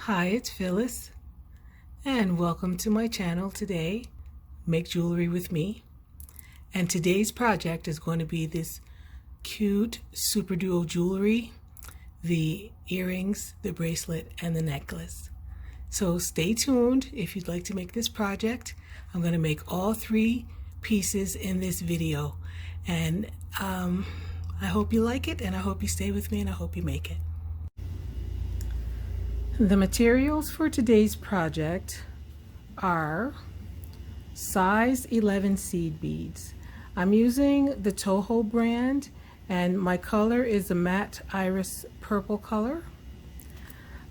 Hi, it's Phyllis, and welcome to my channel today, Make Jewelry with Me. And today's project is going to be this cute SuperDuo jewelry, the earrings, the bracelet, and the necklace. So stay tuned if you'd like to make this project. I'm going to make all three pieces in this video, and I hope you like it, and I hope you stay with me, and I hope you make it. The materials for today's project are size 11 seed beads. I'm using the Toho brand, and my color is a matte iris purple color.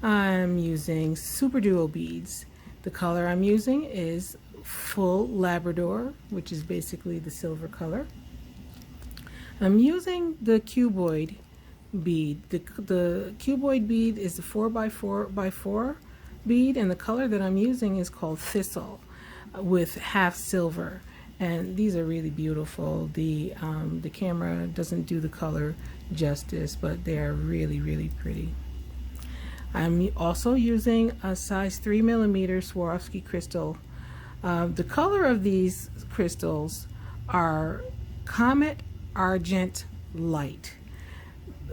I'm using SuperDuo beads. The color I'm using is full Labrador, which is basically the silver color. I'm using the Cuboid bead. The Cuboid bead is a 4x4x4 bead, and the color that I'm using is called Thistle with half silver, and these are really beautiful. The camera doesn't do the color justice, but they are really pretty. I'm also using a size 3mm Swarovski crystal. The color of these crystals are Comet Argent Light,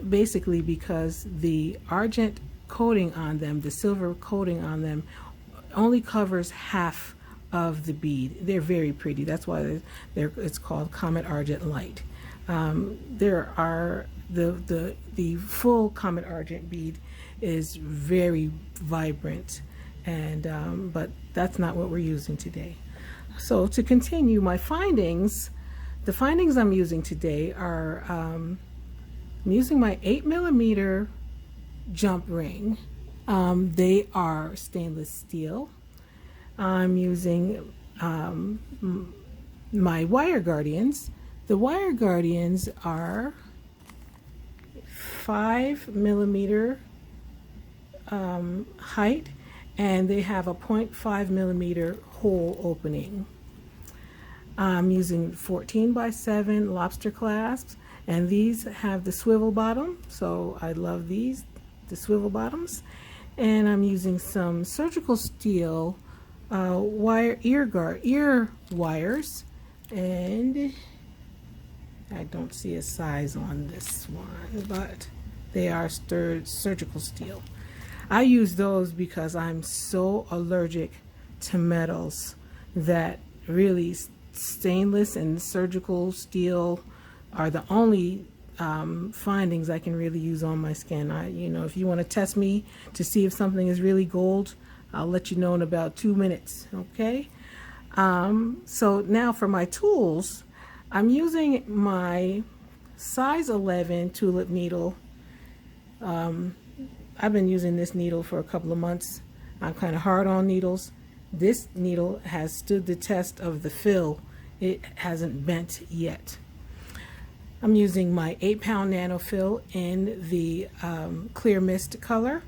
basically because the argent coating on them, the silver coating on them, only covers half of the bead. They're very pretty. That's why it's called Comet Argent Light. There are the full Comet Argent bead is very vibrant, and but that's not what we're using today. So to continue my findings, the findings I'm using today are I'm using my 8mm jump ring. They are stainless steel. I'm using my wire guardians. The wire guardians are 5mm height, and they have a 0.5mm hole opening. I'm using 14x7 Lobster Clasps, and these have the swivel bottom, so I love these, the swivel bottoms. And I'm using some surgical steel ear wires, and I don't see a size on this one, but they are surgical steel. I use those because I'm so allergic to metals that really stainless and surgical steel are the only findings I can really use on my skin. If you want to test me to see if something is really gold, I'll let you know in about 2 minutes, okay? So now for my tools, I'm using my size 11 tulip needle. I've been using this needle for a couple of months. I'm kind of hard on needles. This needle has stood the test of the fill. It hasn't bent yet. I'm using my 8-pound nano fill in the clear mist color.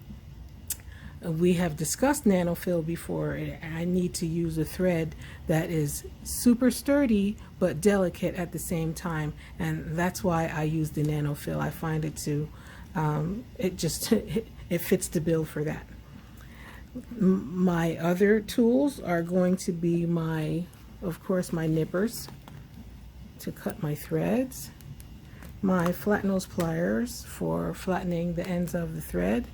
We have discussed nano fill before. I need to use a thread that is super sturdy but delicate at the same time, and that's why I use the nano fill. I find it to it fits the bill for that. My other tools are going to be of course my nippers to cut my threads, my flat nose pliers for flattening the ends of the thread,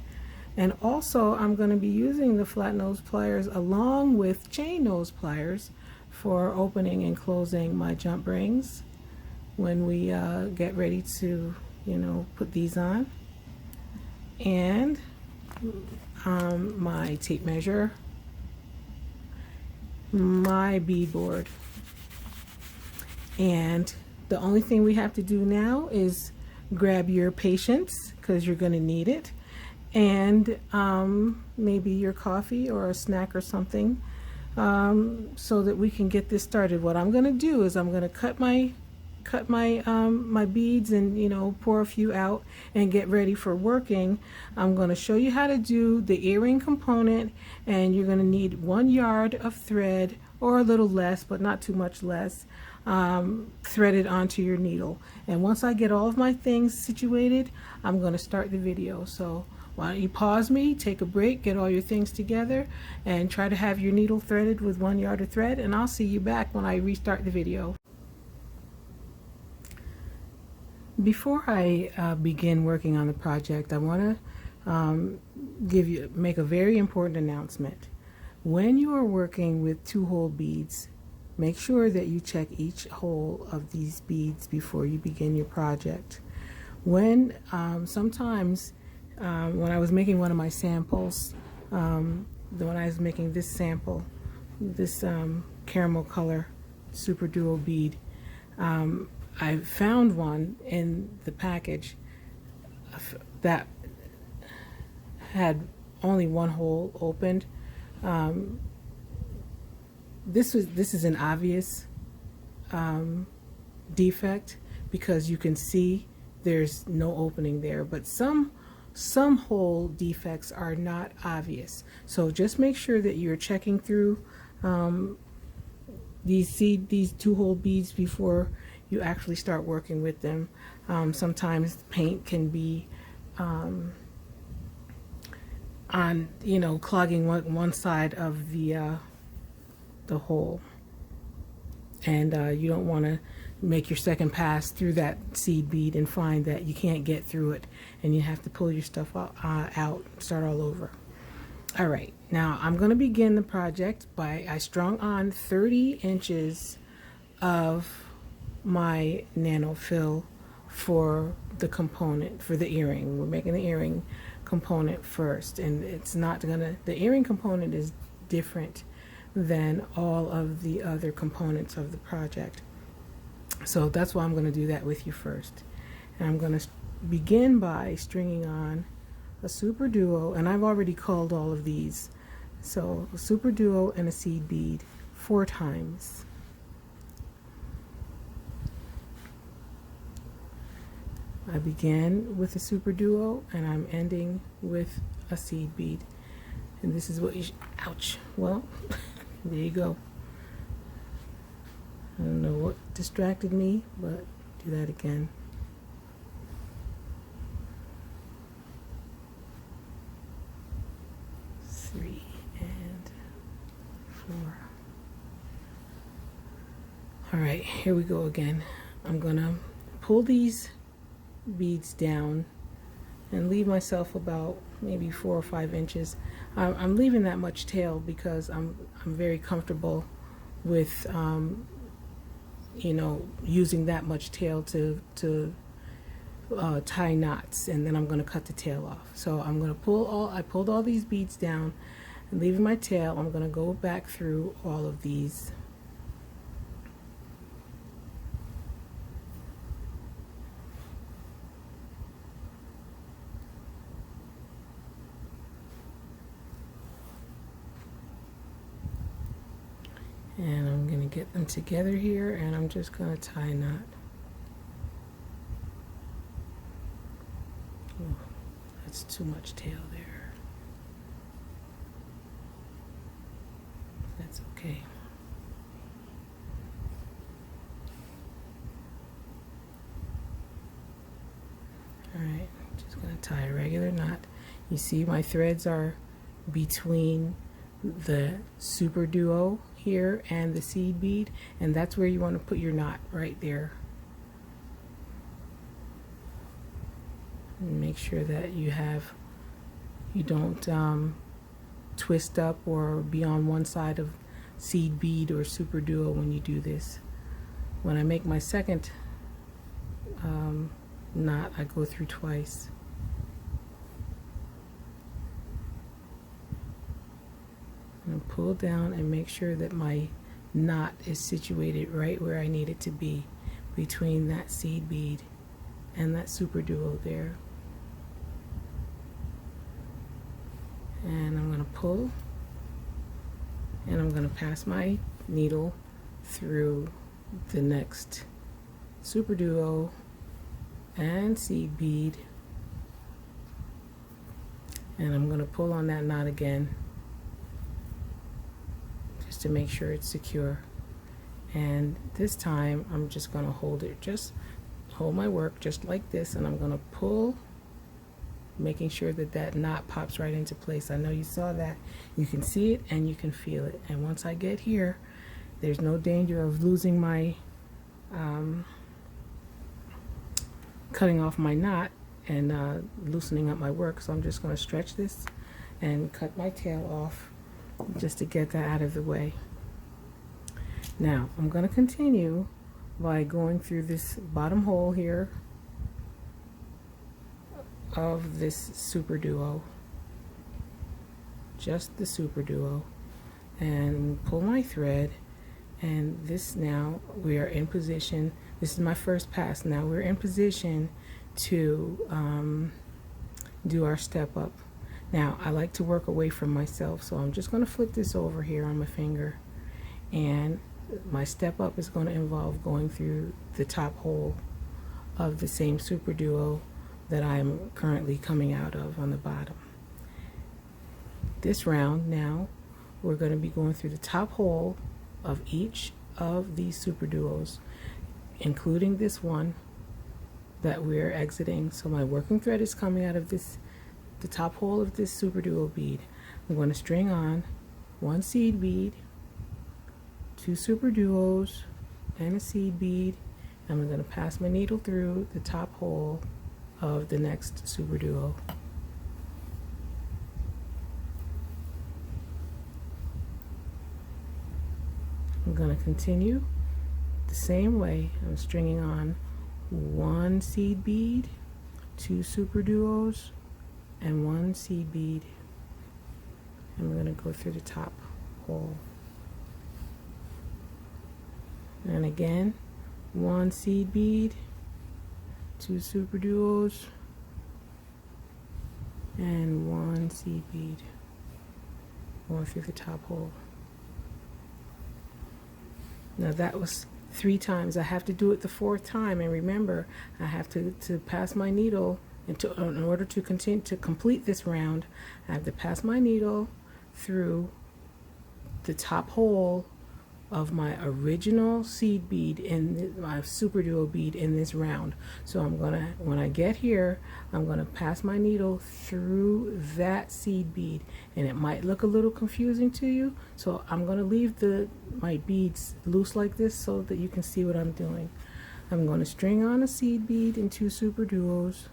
and also I'm going to be using the flat nose pliers along with chain nose pliers for opening and closing my jump rings when we get ready to put these on, and my tape measure, my bead board, and the only thing we have to do now is grab your patience, because you're going to need it, and maybe your coffee or a snack or something, so that we can get this started. What I'm going to do is I'm going to cut my beads and pour a few out and get ready for working. I'm going to show you how to do the earring component, and you're going to need 1 yard of thread, or a little less, but not too much less, threaded onto your needle. And once I get all of my things situated, I'm going to start the video. So why don't you pause me, take a break, get all your things together, and try to have your needle threaded with 1 yard of thread, and I'll see you back when I restart the video. Before I begin working on the project, I want to make a very important announcement. When you are working with 2-hole beads, make sure that you check each hole of these beads before you begin your project. When sometimes when I was making one of my samples, when I was making this sample, this caramel color SuperDuo bead, I found one in the package that had only 1 hole opened. This is an obvious defect because you can see there's no opening there, but some hole defects are not obvious. So just make sure that you're checking through these 2-hole beads before you actually start working with them. Sometimes paint can be on, clogging one side of the hole, and you don't want to make your second pass through that seed bead and find that you can't get through it and you have to pull your stuff out, start all over. All right, now I'm going to begin the project by I strung on 30 inches of my nano fill for the component, for the earring. We're making the earring component first, and it's not gonna, the earring component is different than all of the other components of the project. So that's why I'm going to do that with you first. And I'm going to begin by stringing on a SuperDuo, and I've already culled all of these. So a SuperDuo and a seed bead 4 times. I began with a SuperDuo and I'm ending with a seed bead. And this is what you ouch. Well, there you go. I don't know what distracted me, but do that again. Three and 4. All right, here we go again. I'm gonna pull these beads down and leave myself about maybe 4 or 5 inches. I'm leaving that much tail because I'm very comfortable with using that much tail to tie knots, and then I'm going to cut the tail off. So I'm going to I pulled all these beads down and leaving my tail. I'm going to go back through all of these. And I'm going to get them together here, and I'm just going to tie a knot. Oh, that's too much tail there. That's okay. Alright, just going to tie a regular knot. You see my threads are between the SuperDuo here and the seed bead, and that's where you want to put your knot, right there. And make sure that you don't twist up or be on one side of seed bead or SuperDuo when you do this. When I make my second knot, I go through twice. And pull down and make sure that my knot is situated right where I need it to be, between that seed bead and that SuperDuo there. And I'm going to pull, and I'm going to pass my needle through the next SuperDuo and seed bead, and I'm going to pull on that knot again just to make sure it's secure. And this time I'm just going to hold my work just like this, and I'm going to pull making sure that that knot pops right into place. I know you saw that. You can see it and you can feel it. And once I get here, there's no danger of losing my cutting off my knot and loosening up my work. So I'm just going to stretch this and cut my tail off just to get that out of the way. Now I'm going to continue by going through this bottom hole here of this SuperDuo, just the SuperDuo, and pull my thread. And this, now we are in position. This is my first pass. Now we're in position to do our step up. Now I like to work away from myself, so I'm just going to flip this over here on my finger, and my step up is going to involve going through the top hole of the same SuperDuo that I'm currently coming out of on the bottom. This round now we're going to be going through the top hole of each of these SuperDuos, including this one that we're exiting. So my working thread is coming out of this, the top hole of this SuperDuo bead. I'm going to string on one seed bead, two SuperDuos, and a seed bead, and I'm going to pass my needle through the top hole of the next SuperDuo. I'm going to continue the same way. I'm stringing on one seed bead, two SuperDuos, and one seed bead, and we're going to go through the top hole. And again, one seed bead, two SuperDuos, and one seed bead, going through the top hole. Now that was 3 times. I have to do it the 4th time, and remember, I have to pass my needle in order to continue to complete this round. I have to pass my needle through the top hole of my original seed bead in my SuperDuo bead in this round. So I'm gonna, when I get here, I'm gonna pass my needle through that seed bead, and it might look a little confusing to you, so I'm gonna leave my beads loose like this so that you can see what I'm doing. I'm going to string on a seed bead and two SuperDuos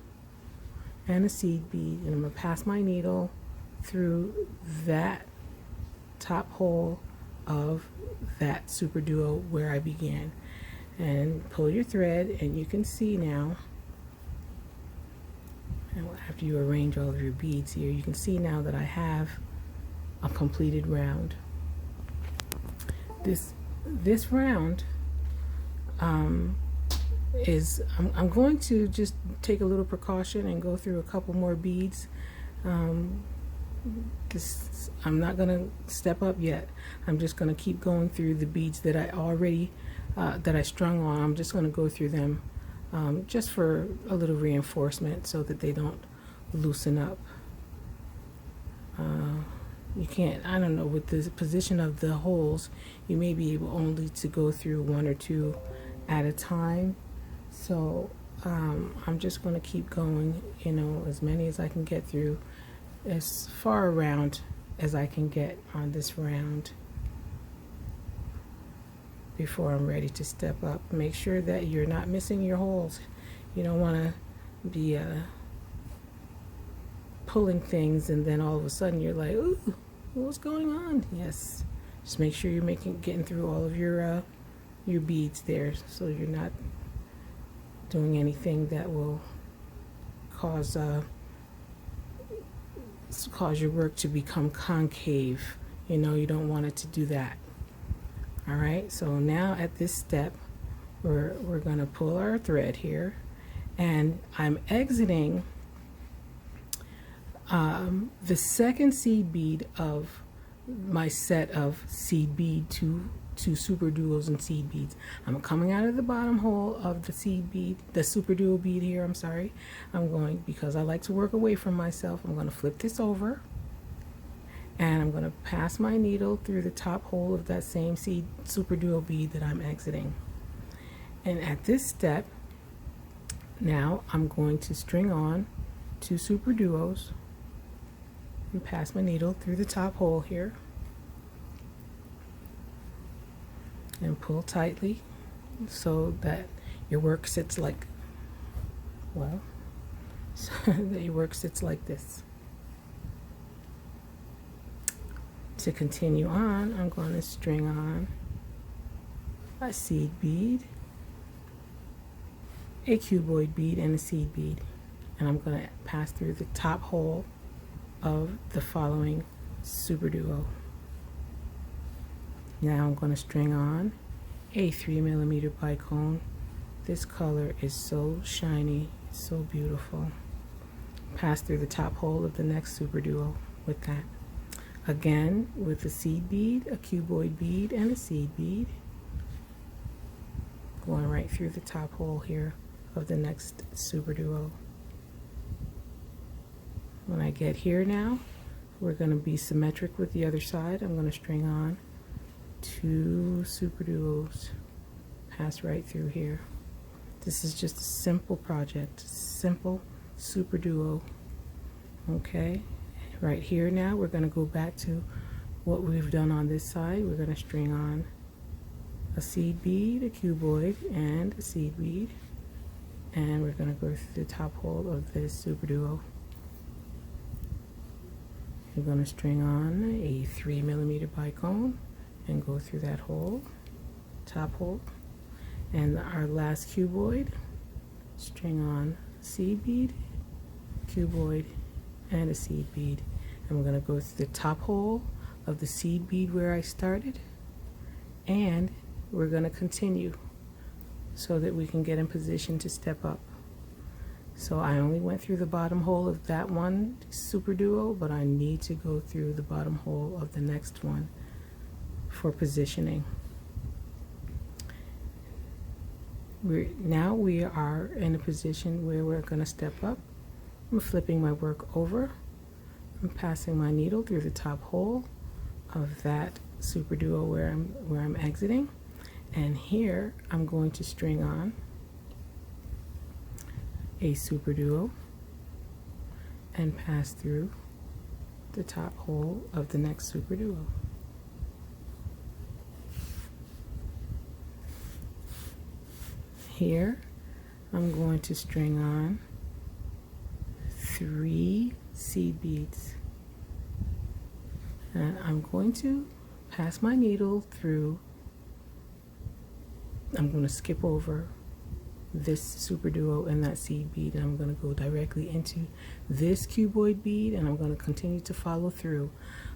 and a seed bead, and I'm going to pass my needle through that top hole of that SuperDuo where I began, and pull your thread, and you can see now, and after you arrange all of your beads here, you can see now that I have a completed round. This round is, I'm going to just take a little precaution and go through a couple more beads. I'm not going to step up yet. I'm just going to keep going through the beads that I already that I strung on. I'm just going to go through them just for a little reinforcement so that they don't loosen up. You can't, I don't know, with the position of the holes, you may be able only to go through 1 or 2 at a time. So I'm just going to keep going, you know, as many as I can get through, as far around as I can get on this round before I'm ready to step up. Make sure that you're not missing your holes. You don't want to be pulling things and then all of a sudden you're like, ooh, what's going on? Yes, just make sure you're getting through all of your beads there, so you're not doing anything that will cause your work to become concave. You know, you don't want it to do that. All right, so now at this step, we're going to pull our thread here, and I'm exiting the second seed bead of my set of seed bead, two SuperDuos and seed beads. I'm coming out of the bottom hole of the seed bead, the SuperDuo bead here, I'm sorry. I'm going, because I like to work away from myself, I'm going to flip this over, and I'm going to pass my needle through the top hole of that same seed SuperDuo bead that I'm exiting. And at this step, now I'm going to string on 2 super duos and pass my needle through the top hole here and pull tightly so that your work sits like, well, so that your work sits like this. To continue on, I'm going to string on a seed bead, a cuboid bead, and a seed bead, and I'm going to pass through the top hole of the following super duo. Now I'm going to string on a 3mm bicone. This color is so shiny, so beautiful. Pass through the top hole of the next super duo with that. Again, with a seed bead, a cuboid bead, and a seed bead. Going right through the top hole here of the next super duo. When I get here now, we're going to be symmetric with the other side. I'm going to string on 2 super duos, pass right through here. This is just a simple project, simple super duo. Okay, right here now we're going to go back to what we've done on this side. We're going to string on a seed bead, a cuboid, and a seed bead, and we're going to go through the top hole of this super duo. We're going to string on a 3mm bicone and go through that hole, top hole, and our last cuboid, string on a seed bead, cuboid, and a seed bead, and we're going to go through the top hole of the seed bead where I started, and we're going to continue so that we can get in position to step up. So I only went through the bottom hole of that one super duo, but I need to go through the bottom hole of the next one for positioning. Now we are in a position where we're going to step up. I'm flipping my work over. I'm passing my needle through the top hole of that super duo where I'm exiting, and here I'm going to string on a super duo and pass through the top hole of the next super duo. Here I'm going to string on 3 seed beads, and I'm going to pass my needle through. I'm going to skip over this super duo and that seed bead, and I'm going to go directly into this cuboid bead, and I'm going to continue to follow through.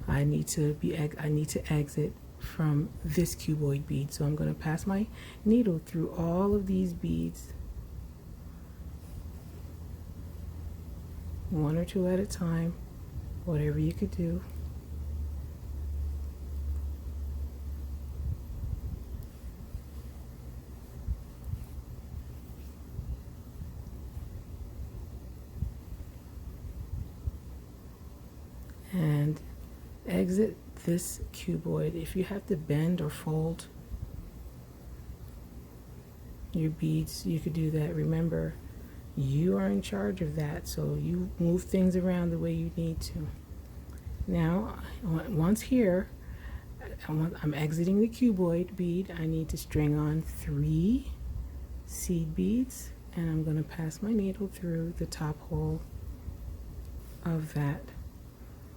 I need to exit from this cuboid bead, so I'm going to pass my needle through all of these beads, one or two at a time, whatever you could do. And exit this cuboid. If you have to bend or fold your beads, you could do that. Remember, you are in charge of that, so you move things around the way you need to. Now, once here, I'm exiting the cuboid bead. I need to string on 3 seed beads, and I'm going to pass my needle through the top hole of that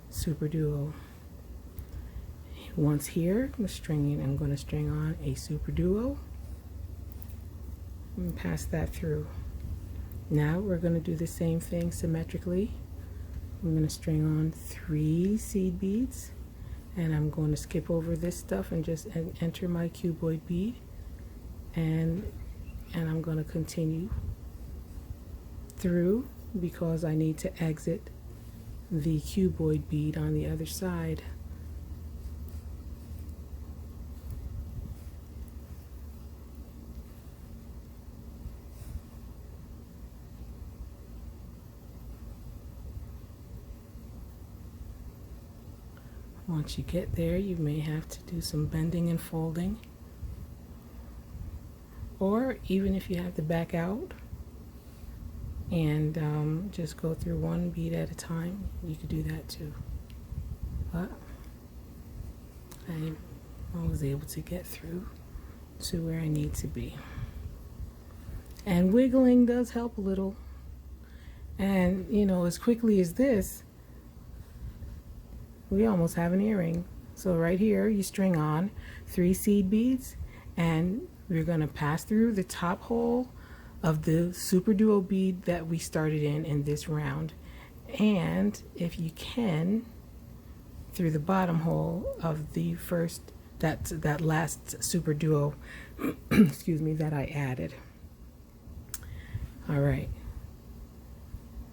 super duo. Once here, I'm going to string on a super duo and pass that through. Now we're going to do the same thing symmetrically. I'm going to string on 3 seed beads, and I'm going to skip over this stuff and just enter my cuboid bead, and I'm going to continue through because I need to exit the cuboid bead on the other side. Once you get there, you may have to do some bending and folding, or even if you have to back out, and just go through one bead at a time. You could do that too, but I was able to get through to where I need to be. And wiggling does help a little. And you know, as quickly as this, we almost have an earring. So right here, you string on 3 seed beads, and we're going to pass through the top hole of the SuperDuo bead that we started in this round, and if you can, through the bottom hole of the first, that last SuperDuo excuse me, that I added. All right,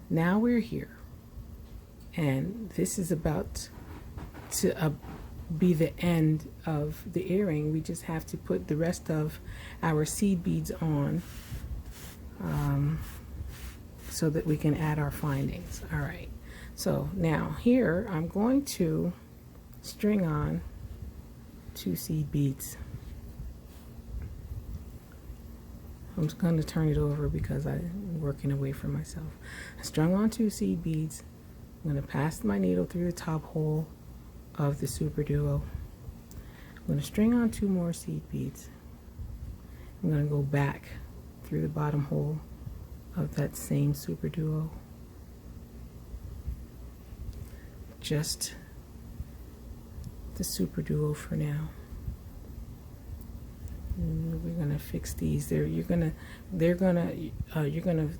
now we're here, and this is about to be the end of the earring. We just have to put the rest of our seed beads on so that we can add our findings. All right, so now here I'm going to string on 2 seed beads. I'm just going to turn it over because I'm working away from myself. I strung on 2 seed beads. I'm going to pass my needle through the top hole of the SuperDuo. I'm going to string on 2 more seed beads. I'm going to go back through the bottom hole of that same SuperDuo. Just the SuperDuo for now. And we're gonna fix these. You're gonna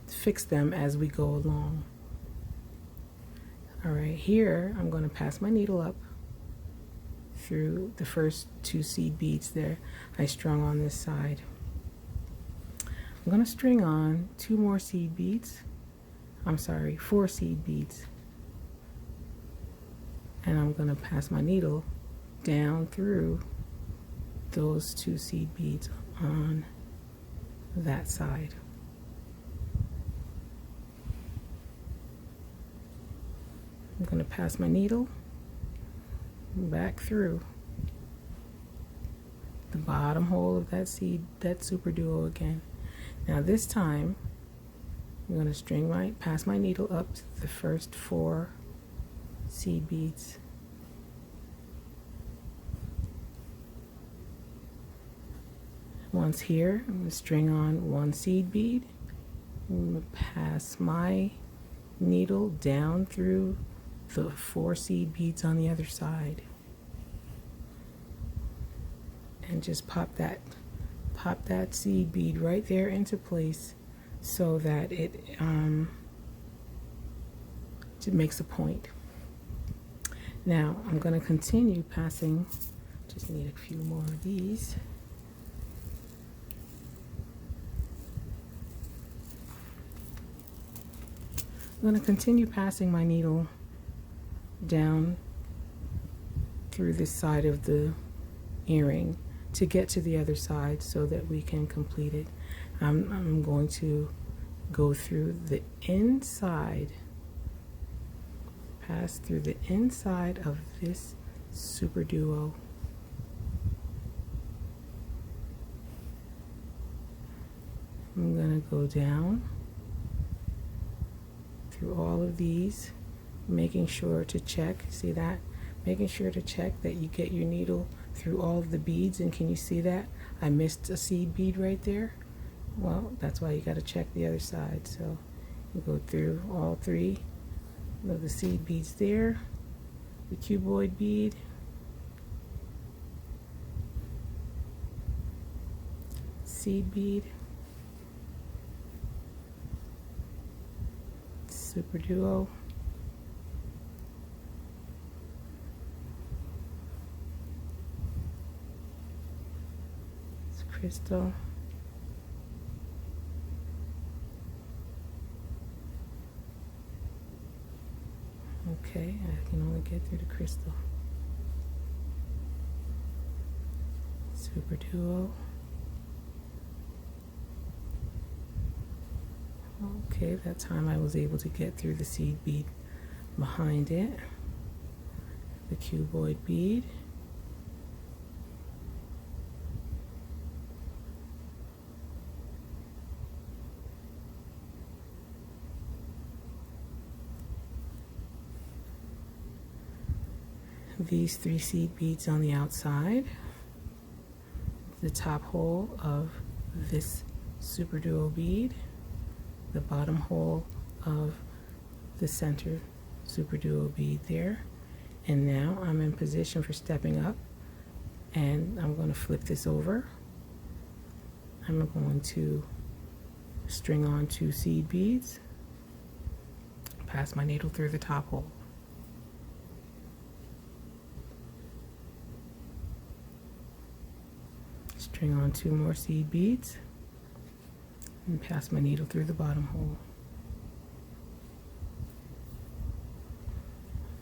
fix them as we go along. All right, here I'm gonna pass my needle up through the first 2 seed beads there I strung on this side. I'm going to string on 2 more seed beads. I'm sorry, 4 seed beads. And I'm going to pass my needle down through those 2 seed beads on that side. I'm going to pass my needle back through the bottom hole of that SuperDuo again. Now this time I'm going to pass my needle up to the first 4 seed beads. Once here, I'm going to string on 1 seed bead. I'm going to pass my needle down through the 4 seed beads on the other side, and just pop that seed bead right there into place so that it makes a point. Now I'm going to continue passing, just need a few more of these. I'm going to continue passing my needle down through this side of the earring to get to the other side so that we can complete it. I'm going to go through the inside, pass through the inside of this SuperDuo. I'm going to go down through all of these, making sure to check, see that? Making sure to check that you get your needle through all of the beads. And can you see that? I missed a seed bead right there. Well, that's why you got to check the other side. So you go through all 3 of the seed beads there, the cuboid bead, seed bead, SuperDuo, crystal, okay, I can only get through the crystal, SuperDuo, okay, that time I was able to get through the seed bead behind it, the cuboid bead, these 3 seed beads on the outside, the top hole of this SuperDuo bead, the bottom hole of the center SuperDuo bead there. And now I'm in position for stepping up, and I'm going to flip this over. I'm going to string on 2 seed beads, pass my needle through the top hole. String on 2 more seed beads and pass my needle through the bottom hole.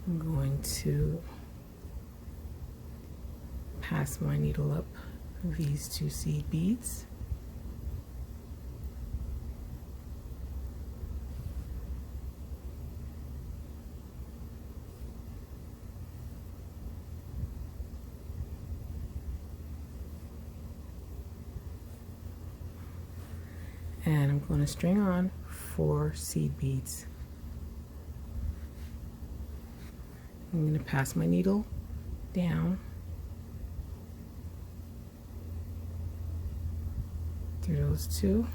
I'm going to pass my needle up these 2 seed beads. And I'm going to string on 4 seed beads. I'm going to pass my needle down through those 2,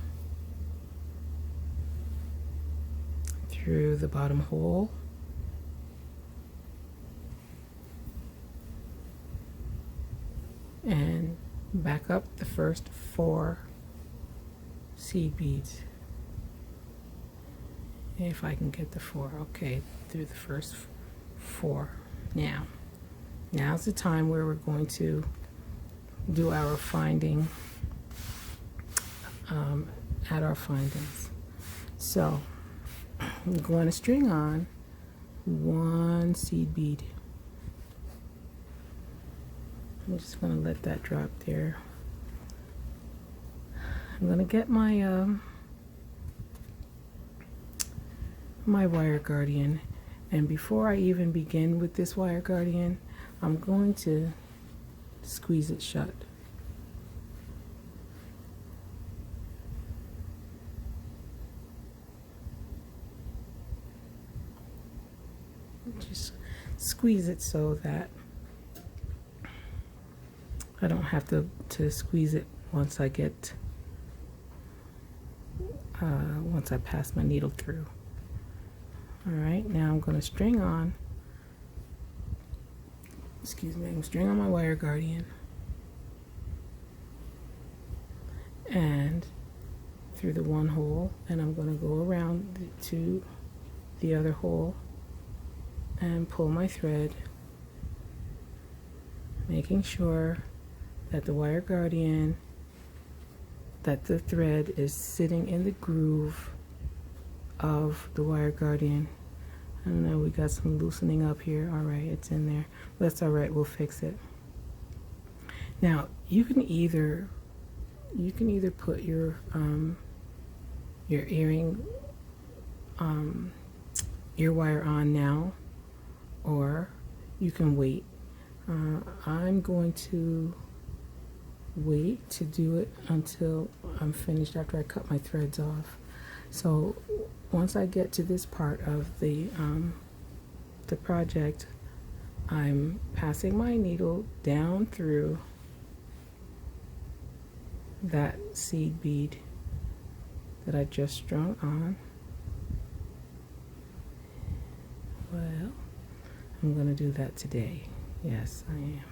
through the bottom hole, and back up the first 4 seed beads. If I can get the 4, okay, through the first 4. Now's the time where we're going to do our finding, add our findings. So I'm going to string on 1 seed bead. I'm just going to let that drop there. I'm going to get my my wire guardian, and before I even begin with this wire guardian, I'm going to squeeze it shut. Just squeeze it so that I don't have to squeeze it once I get once I pass my needle through. Alright, now I'm going to string on, I'm going to string on my wire guardian and through the 1 hole, and I'm going to go around to the other hole and pull my thread, making sure that the wire guardian, that the thread is sitting in the groove of the wire guardian. I don't know, we got some loosening up here. Alright, it's in there. That's alright, we'll fix it. Now you can either put your earring ear wire on now, or you can wait. I'm going to wait to do it until I'm finished, after I cut my threads off. So once I get to this part of the project, I'm passing my needle down through that seed bead that I just strung on. Well, I'm going to do that today. Yes, I am.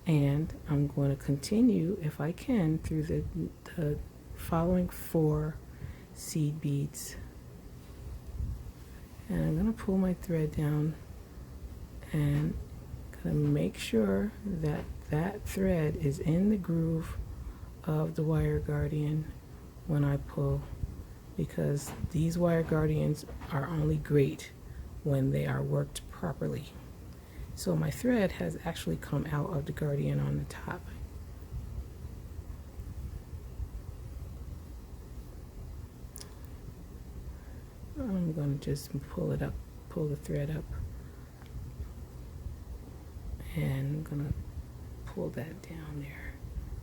And I'm going to continue, if I can, through the following 4 seed beads. And I'm going to pull my thread down and going to make sure that that thread is in the groove of the wire guardian when I pull, because these wire guardians are only great when they are worked properly. So my thread has actually come out of the guardian on the top. I'm going to just pull it up, pull the thread up, and I'm going to pull that down there.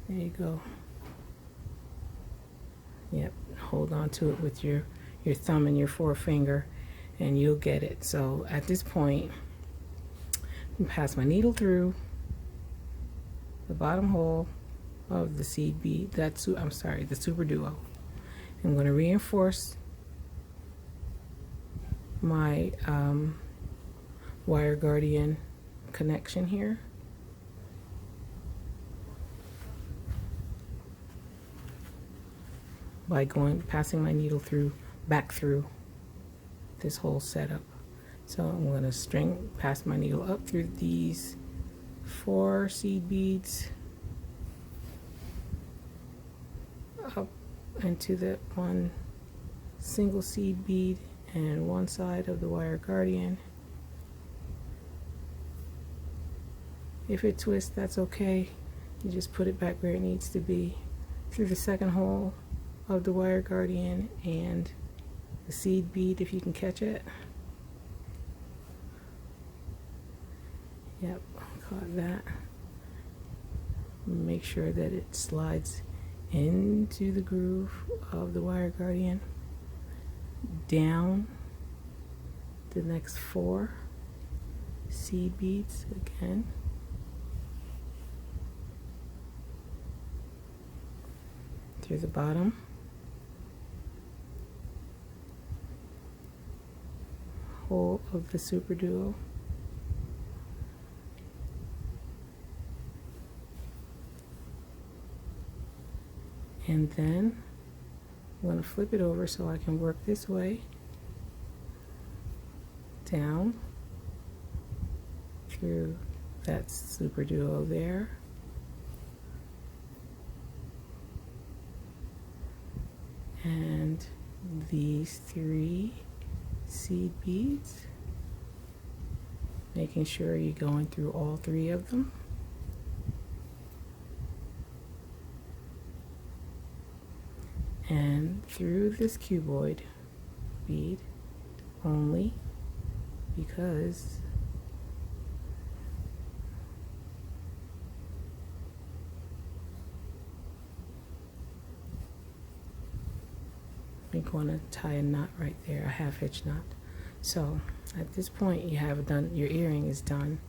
There you go. Yep, hold on to it with your thumb and your forefinger and you'll get it. So at this point, and pass my needle through the bottom hole of the seed bead. The SuperDuo. I'm going to reinforce my wire guardian connection here. By passing my needle back through this whole setup. So I'm going to pass my needle up through these 4 seed beads, up into the one single seed bead and one side of the wire guardian. If it twists, that's okay. You just put it back where it needs to be, through the second hole of the wire guardian and the seed bead, if you can catch it. Yep, caught that. Make sure that it slides into the groove of the wire guardian, down the next 4 seed beads again, through the bottom, hole of the SuperDuo, and then I'm going to flip it over so I can work this way, down through that SuperDuo there, and these 3 seed beads, making sure you're going through all 3 of them. And through this cuboid bead only, because I'm going to tie a knot right there, a half hitch knot. So at this point you have done, your earring is done,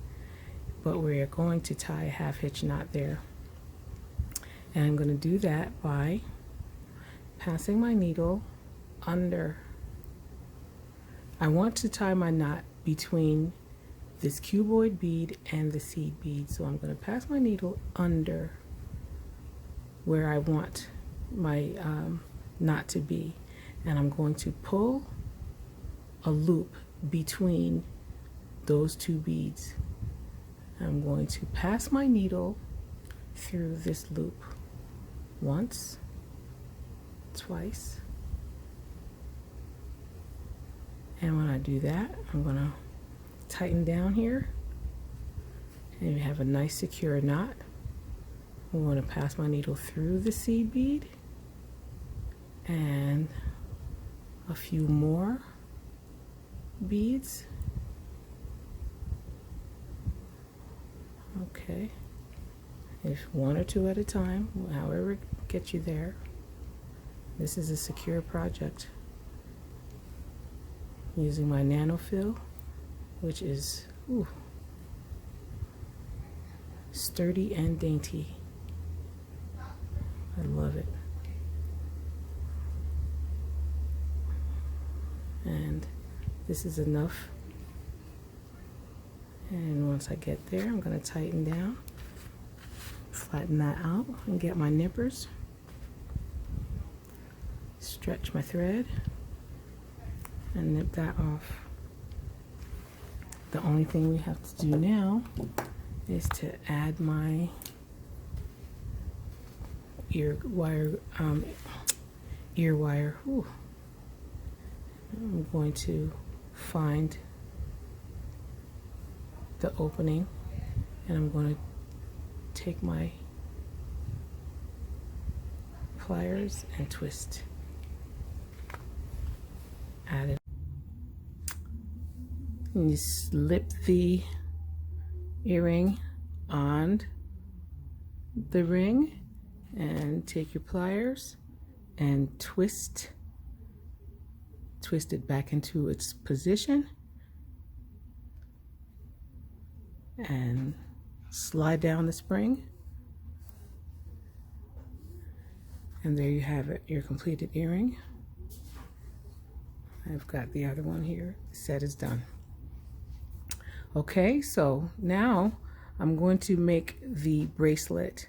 but we're going to tie a half hitch knot there. And I'm going to do that by passing my needle under. I want to tie my knot between this cuboid bead and the seed bead, so I'm going to pass my needle under where I want my knot to be, and I'm going to pull a loop between those 2 beads. I'm going to pass my needle through this loop once, twice, and when I do that, I'm going to tighten down here, and we have a nice secure knot. I'm going to pass my needle through the seed bead and a few more beads. Okay, if 1 or 2 at a time, however gets you there. This is a secure project using my nanofill, which is sturdy and dainty. I love it. And this is enough. And once I get there, I'm going to tighten down, flatten that out, and get my nippers. Stretch my thread and nip that off. The only thing we have to do now is to add my ear wire. Ooh. I'm going to find the opening, and I'm going to take my pliers and twist. Add it. And you slip the earring on the ring and take your pliers and twist it back into its position, and slide down the spring. And there you have it, your completed earring. I've got the other one here. The set is done. Okay, so now I'm going to make the bracelet.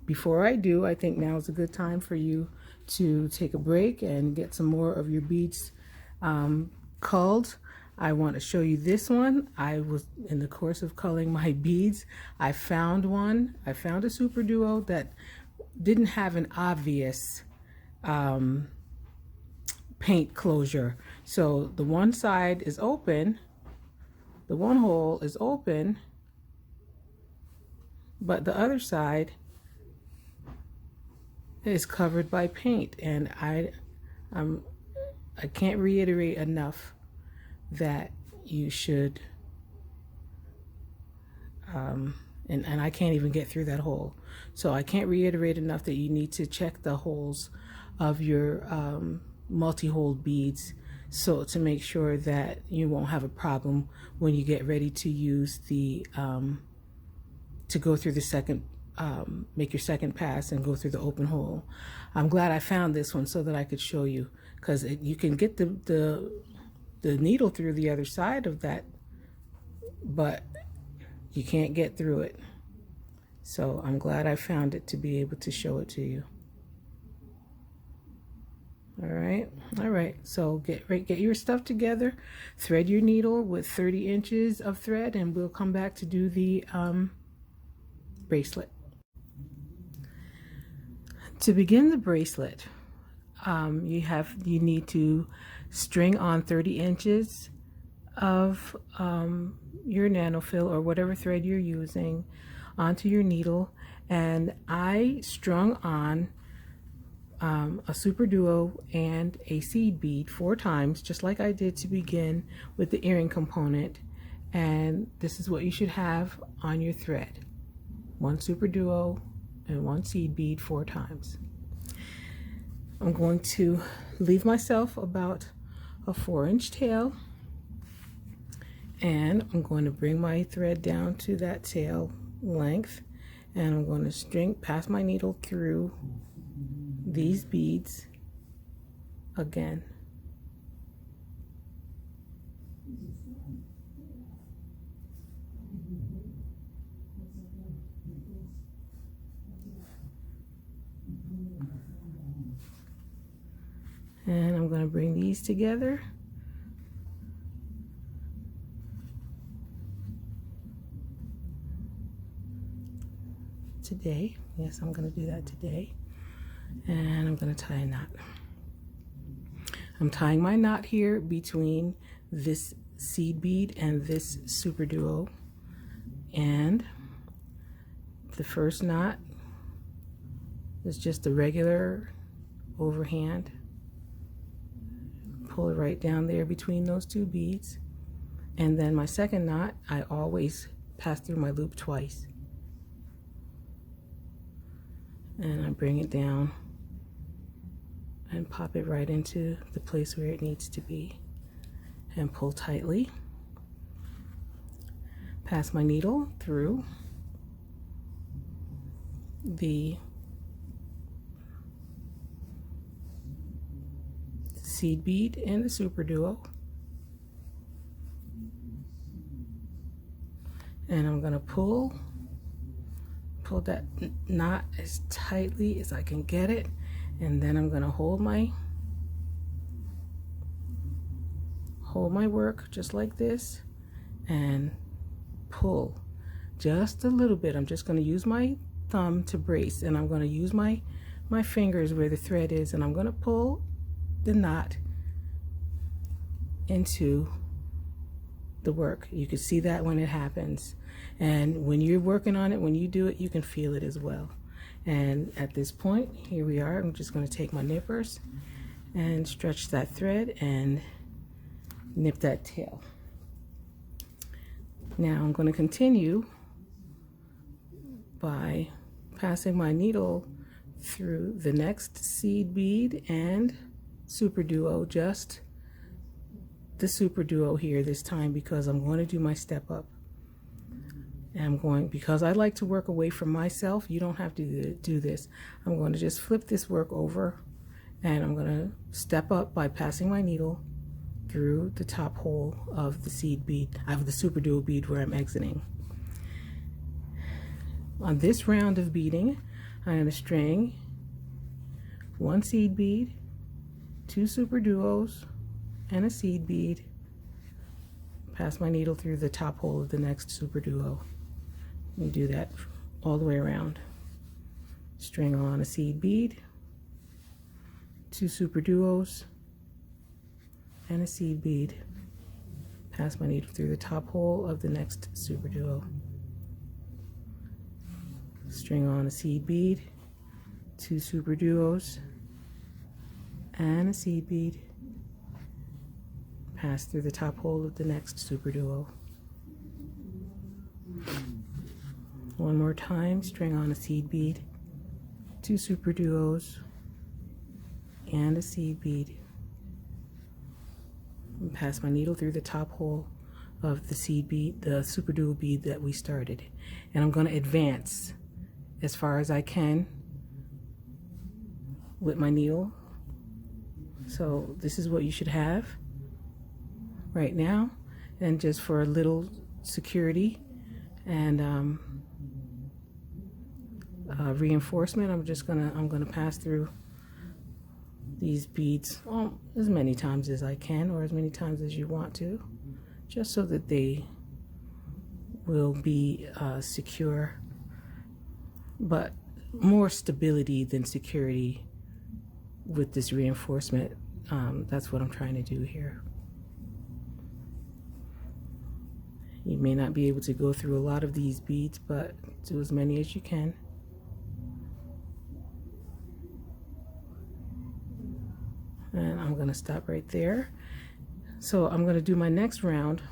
Before I do, I think now is a good time for you to take a break and get some more of your beads culled. I want to show you this one. I was in the course of culling my beads. I found one. I found a SuperDuo that didn't have an obvious paint closure. So the one side is open, the one hole is open, but the other side is covered by paint. And I can't reiterate enough that you should and I can't even get through that hole. So I can't reiterate enough that you need to check the holes of your multi-hole beads, so to make sure that you won't have a problem when you get ready to use the to go through the second make your second pass and go through the open hole. I'm glad I found this one so that I could show you, because you can get the needle through the other side of that, but you can't get through it. So I'm glad I found it to be able to show it to you. All right, so get your stuff together, thread your needle with 30 inches of thread, and we'll come back to do the bracelet. To begin the bracelet, you need to string on 30 inches of your nanofill or whatever thread you're using onto your needle, and I strung on a SuperDuo and a seed bead 4 times, just like I did to begin with the earring component. And this is what you should have on your thread: 1 SuperDuo and 1 seed bead 4 times. I'm going to leave myself about a 4-inch tail, and I'm going to bring my thread down to that tail length, and I'm going to pass my needle through these beads again. And I'm going to bring these together. Today, yes, I'm going to do that today. And I'm going to tie a knot. I'm tying my knot here between this seed bead and this SuperDuo. And the first knot is just a regular overhand. Pull it right down there between those 2 beads. And then my second knot, I always pass through my loop twice. And I bring it down and pop it right into the place where it needs to be, and pull tightly. Pass my needle through the seed bead and the SuperDuo, and I'm going to pull that knot as tightly as I can get it, and then I'm going to hold my work just like this and pull just a little bit. I'm just going to use my thumb to brace, and I'm going to use my fingers where the thread is, and I'm going to pull the knot into the work. You can see that when it happens, and when you're working on it, when you do it, you can feel it as well. And at this point, here we are. I'm just going to take my nippers and stretch that thread and nip that tail. Now I'm going to continue by passing my needle through the next seed bead and SuperDuo just the SuperDuo here this time because I'm going to do my step up. And because I like to work away from myself, you don't have to do this. I'm going to just flip this work over, and I'm going to step up by passing my needle through the top hole of the seed bead, of the SuperDuo bead where I'm exiting. On this round of beading, I'm going to string 1 seed bead, 2 SuperDuos, and a seed bead. Pass my needle through the top hole of the next SuperDuo. You do that all the way around. String on a seed bead, 2 SuperDuos, and a seed bead. Pass my needle through the top hole of the next SuperDuo. String on a seed bead, 2 SuperDuos, and a seed bead. Pass through the top hole of the next SuperDuo. One more time, string on a seed bead, 2 SuperDuos, and a seed bead. And pass my needle through the top hole of the seed bead, the SuperDuo bead that we started. And I'm going to advance as far as I can with my needle. So this is what you should have right now. And just for a little security and reinforcement, I'm gonna pass through these beads as many times as I can, or as many times as you want to, just so that they will be secure, but more stability than security with this reinforcement. That's what I'm trying to do here. You may not be able to go through a lot of these beads, but do as many as you can. And I'm going to stop right there. So I'm going to do my next round.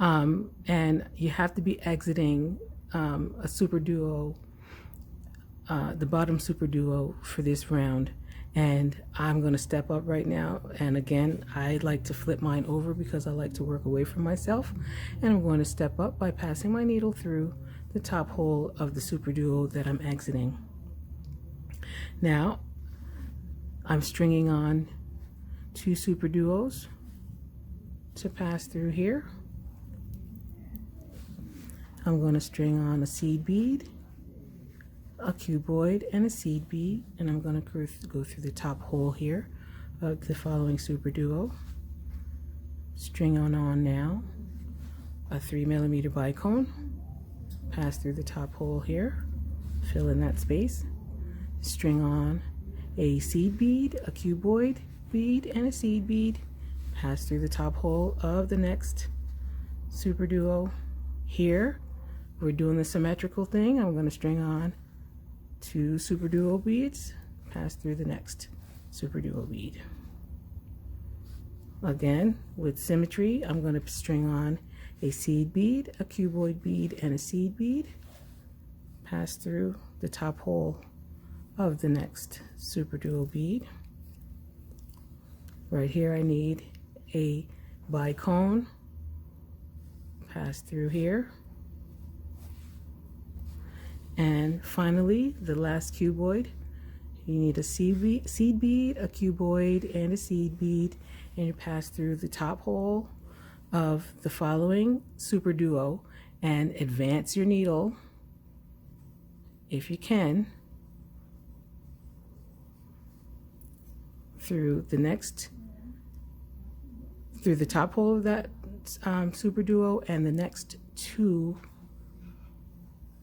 And you have to be exiting a SuperDuo, the bottom SuperDuo for this round. And I'm going to step up right now. And again, I like to flip mine over because I like to work away from myself. And I'm going to step up by passing my needle through the top hole of the SuperDuo that I'm exiting. Now, I'm stringing on 2 SuperDuos to pass through here. I'm going to string on a seed bead, a cuboid, and a seed bead, and I'm going to go through the top hole here of the following SuperDuo. String on now a 3mm bicone, pass through the top hole here, fill in that space, string on a seed bead, a cuboid bead, and a seed bead, pass through the top hole of the next SuperDuo. Here we're doing the symmetrical thing. I'm going to string on 2 SuperDuo beads, pass through the next SuperDuo bead. Again, with symmetry, I'm going to string on a seed bead, a cuboid bead, and a seed bead, pass through the top hole of the next SuperDuo bead. Right here I need a bicone, pass through here. And finally, the last cuboid, you need a seed bead, a cuboid, and a seed bead, and you pass through the top hole of the following SuperDuo and advance your needle, if you can, through the top hole of that SuperDuo and the next 2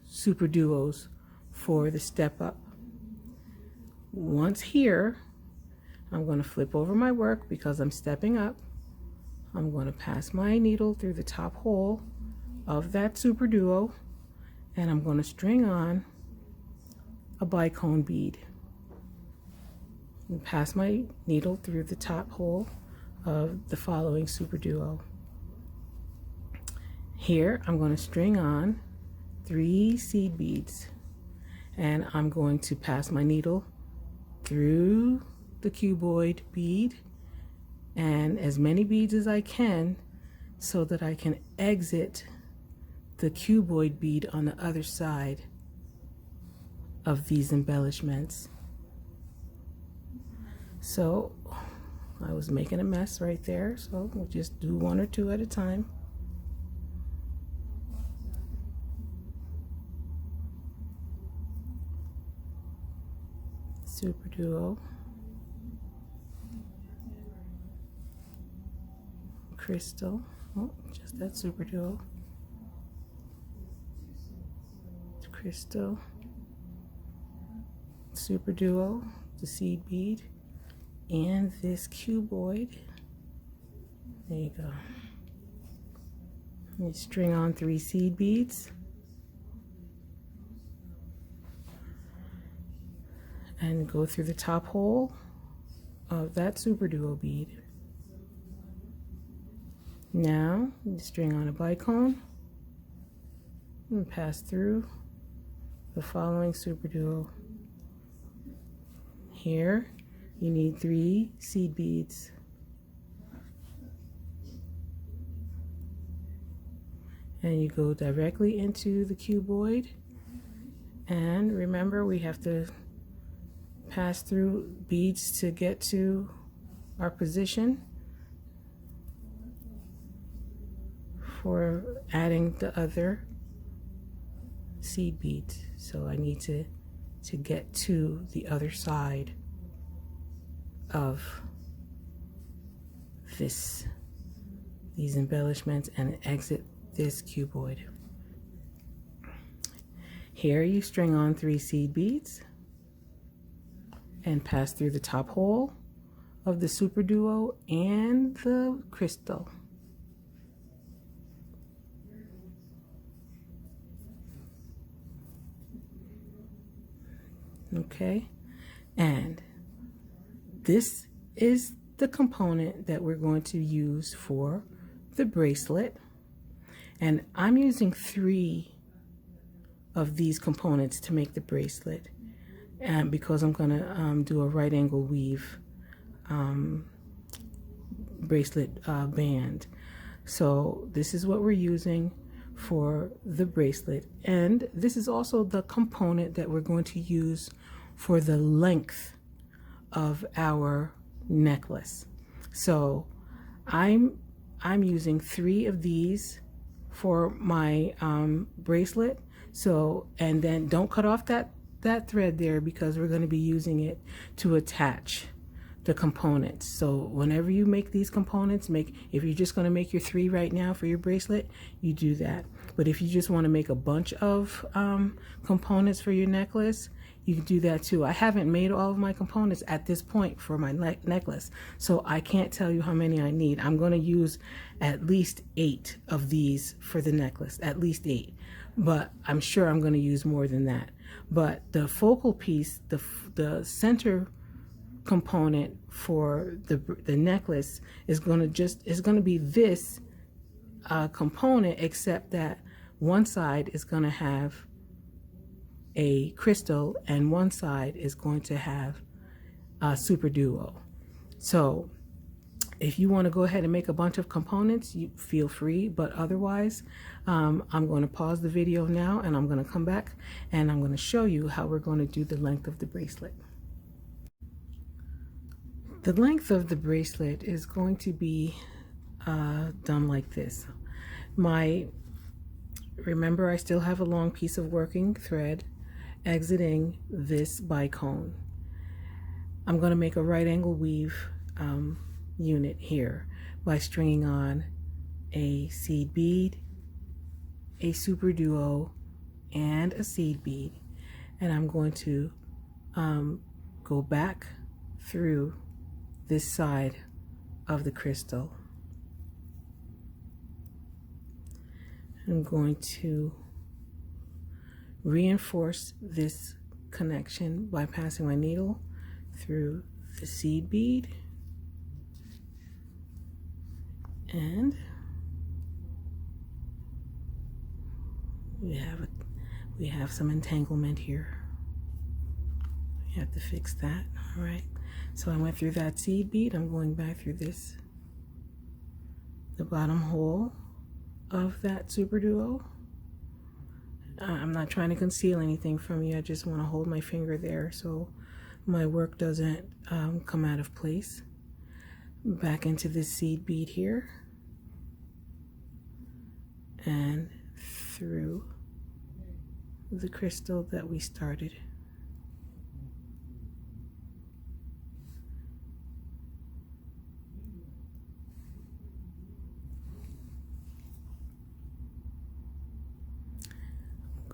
SuperDuos for the step up. Once here, I'm going to flip over my work because I'm stepping up. I'm going to pass my needle through the top hole of that SuperDuo, and I'm going to string on a bicone bead. And pass my needle through the top hole of the following SuperDuo. Here I'm going to string on 3 seed beads, and I'm going to pass my needle through the cuboid bead and as many beads as I can so that I can exit the cuboid bead on the other side of these embellishments. So I was making a mess right there, so we'll just do one or two at a time. SuperDuo, crystal, oh, just that SuperDuo, crystal, SuperDuo, the seed bead, and this cuboid. There you go. You string on 3 seed beads and go through the top hole of that SuperDuo bead. Now you string on a bicone and pass through the following SuperDuo. Here you need 3 seed beads. And you go directly into the cuboid, and remember we have to pass through beads to get to our position for adding the other seed beads. So I need to get to the other side of these embellishments and exit this cuboid. Here you string on 3 seed beads and pass through the top hole of the SuperDuo and the crystal. Okay, and this is the component that we're going to use for the bracelet, and I'm using 3 of these components to make the bracelet, and because I'm gonna do a right angle weave bracelet band. So this is what we're using for the bracelet, and this is also the component that we're going to use for the length of our necklace. So I'm using 3 of these for my bracelet. So, and then don't cut off that thread there, because we're going to be using it to attach the components. So whenever you make these components, if you're just going to make your 3 right now for your bracelet, you do that. But if you just want to make a bunch of components for your necklace, you can do that too. I haven't made all of my components at this point for my necklace, so I can't tell you how many I need. I'm going to use at least 8 of these for the necklace, at least 8, but I'm sure I'm going to use more than that. But the focal piece, the center component for the necklace is going to be this component, except that one side is going to have a crystal and one side is going to have a SuperDuo. So if you want to go ahead and make a bunch of components, you feel free, but otherwise I'm going to pause the video now, and I'm going to come back and I'm going to show you how we're going to do the length of the bracelet. The length of the bracelet is going to be done like this. Remember, I still have a long piece of working thread exiting this bicone. I'm going to make a right angle weave unit here by stringing on a seed bead, a SuperDuo, and a seed bead, and I'm going to go back through this side of the crystal. I'm going to reinforce this connection by passing my needle through the seed bead, and we have some entanglement here. We have to fix that. All right, so I went through that seed bead, I'm going back through this the bottom hole of that SuperDuo. I'm not trying to conceal anything from you. I just want to hold my finger there so my work doesn't come out of place. Back into this seed bead here and through the crystal that we started.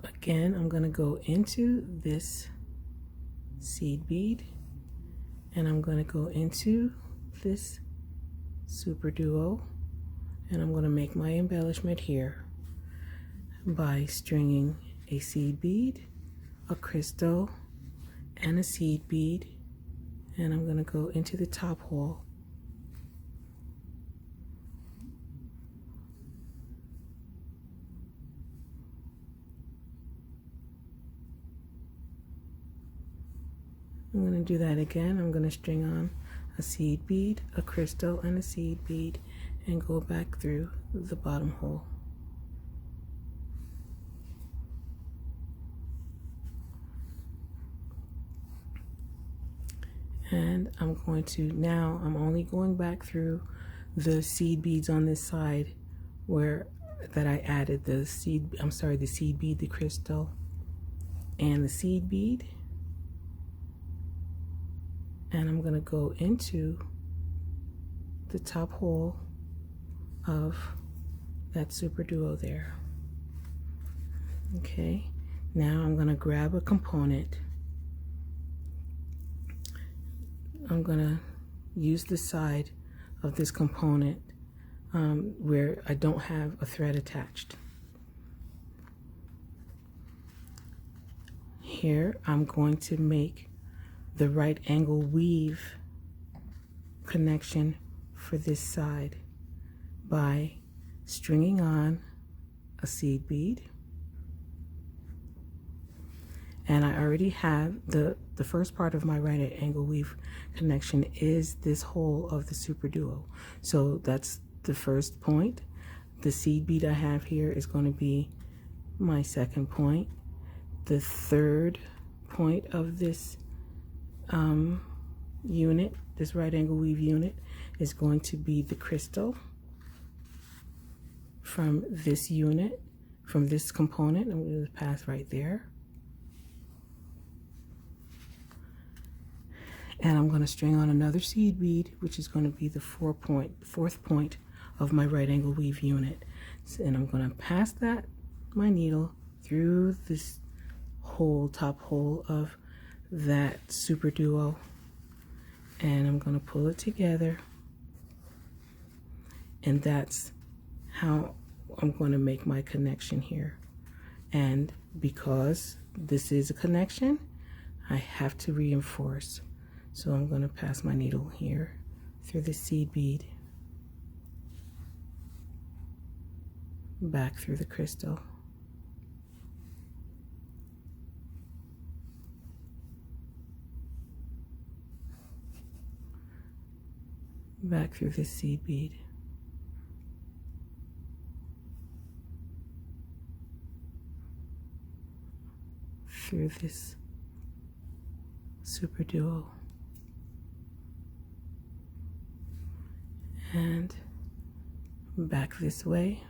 Again, I'm going to go into this seed bead and I'm going to go into this SuperDuo and I'm going to make my embellishment here by stringing a seed bead, a crystal, and a seed bead, and I'm going to go into the top hole. I'm going to do that again. I'm going to string on a seed bead, a crystal, and a seed bead, and go back through the bottom hole. And I'm going to, now I'm only going back through the seed beads on this side where that I added the seed, the seed bead, the crystal, and the seed bead. And I'm going to go into the top hole of that SuperDuo there. Okay, now I'm going to grab a component. I'm going to use the side of this component where I don't have a thread attached. Here I'm going to make the right angle weave connection for this side by stringing on a seed bead, and I already have the first part of my right angle weave connection is this hole of the SuperDuo, so that's the first point. The seed bead I have here is going to be my second point. The third point of this unit, this right angle weave unit, is going to be the crystal from this unit, from this component. I'm going to pass right there. And I'm going to string on another seed bead, which is going to be the fourth point of my right angle weave unit. And I'm going to pass my needle through this hole, top hole of that SuperDuo, and I'm going to pull it together, and that's how I'm going to make my connection here. And because this is a connection, I have to reinforce, so I'm going to pass my needle here through the seed bead, back through the crystal, back through this seed bead, through this SuperDuo, and back this way,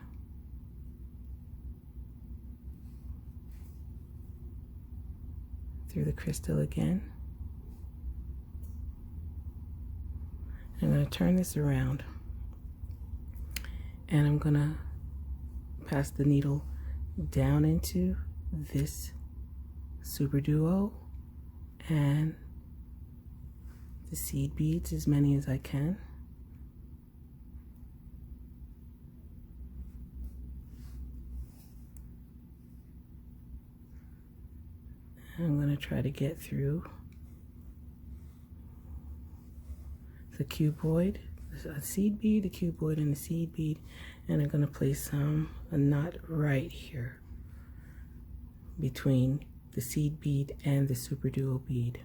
through the crystal again. I'm going to turn this around, and I'm going to pass the needle down into this SuperDuo and the seed beads, as many as I can. I'm going to try to get through the cuboid, a seed bead, a cuboid, and a seed bead, and I'm going to place a knot right here between the seed bead and the SuperDuo bead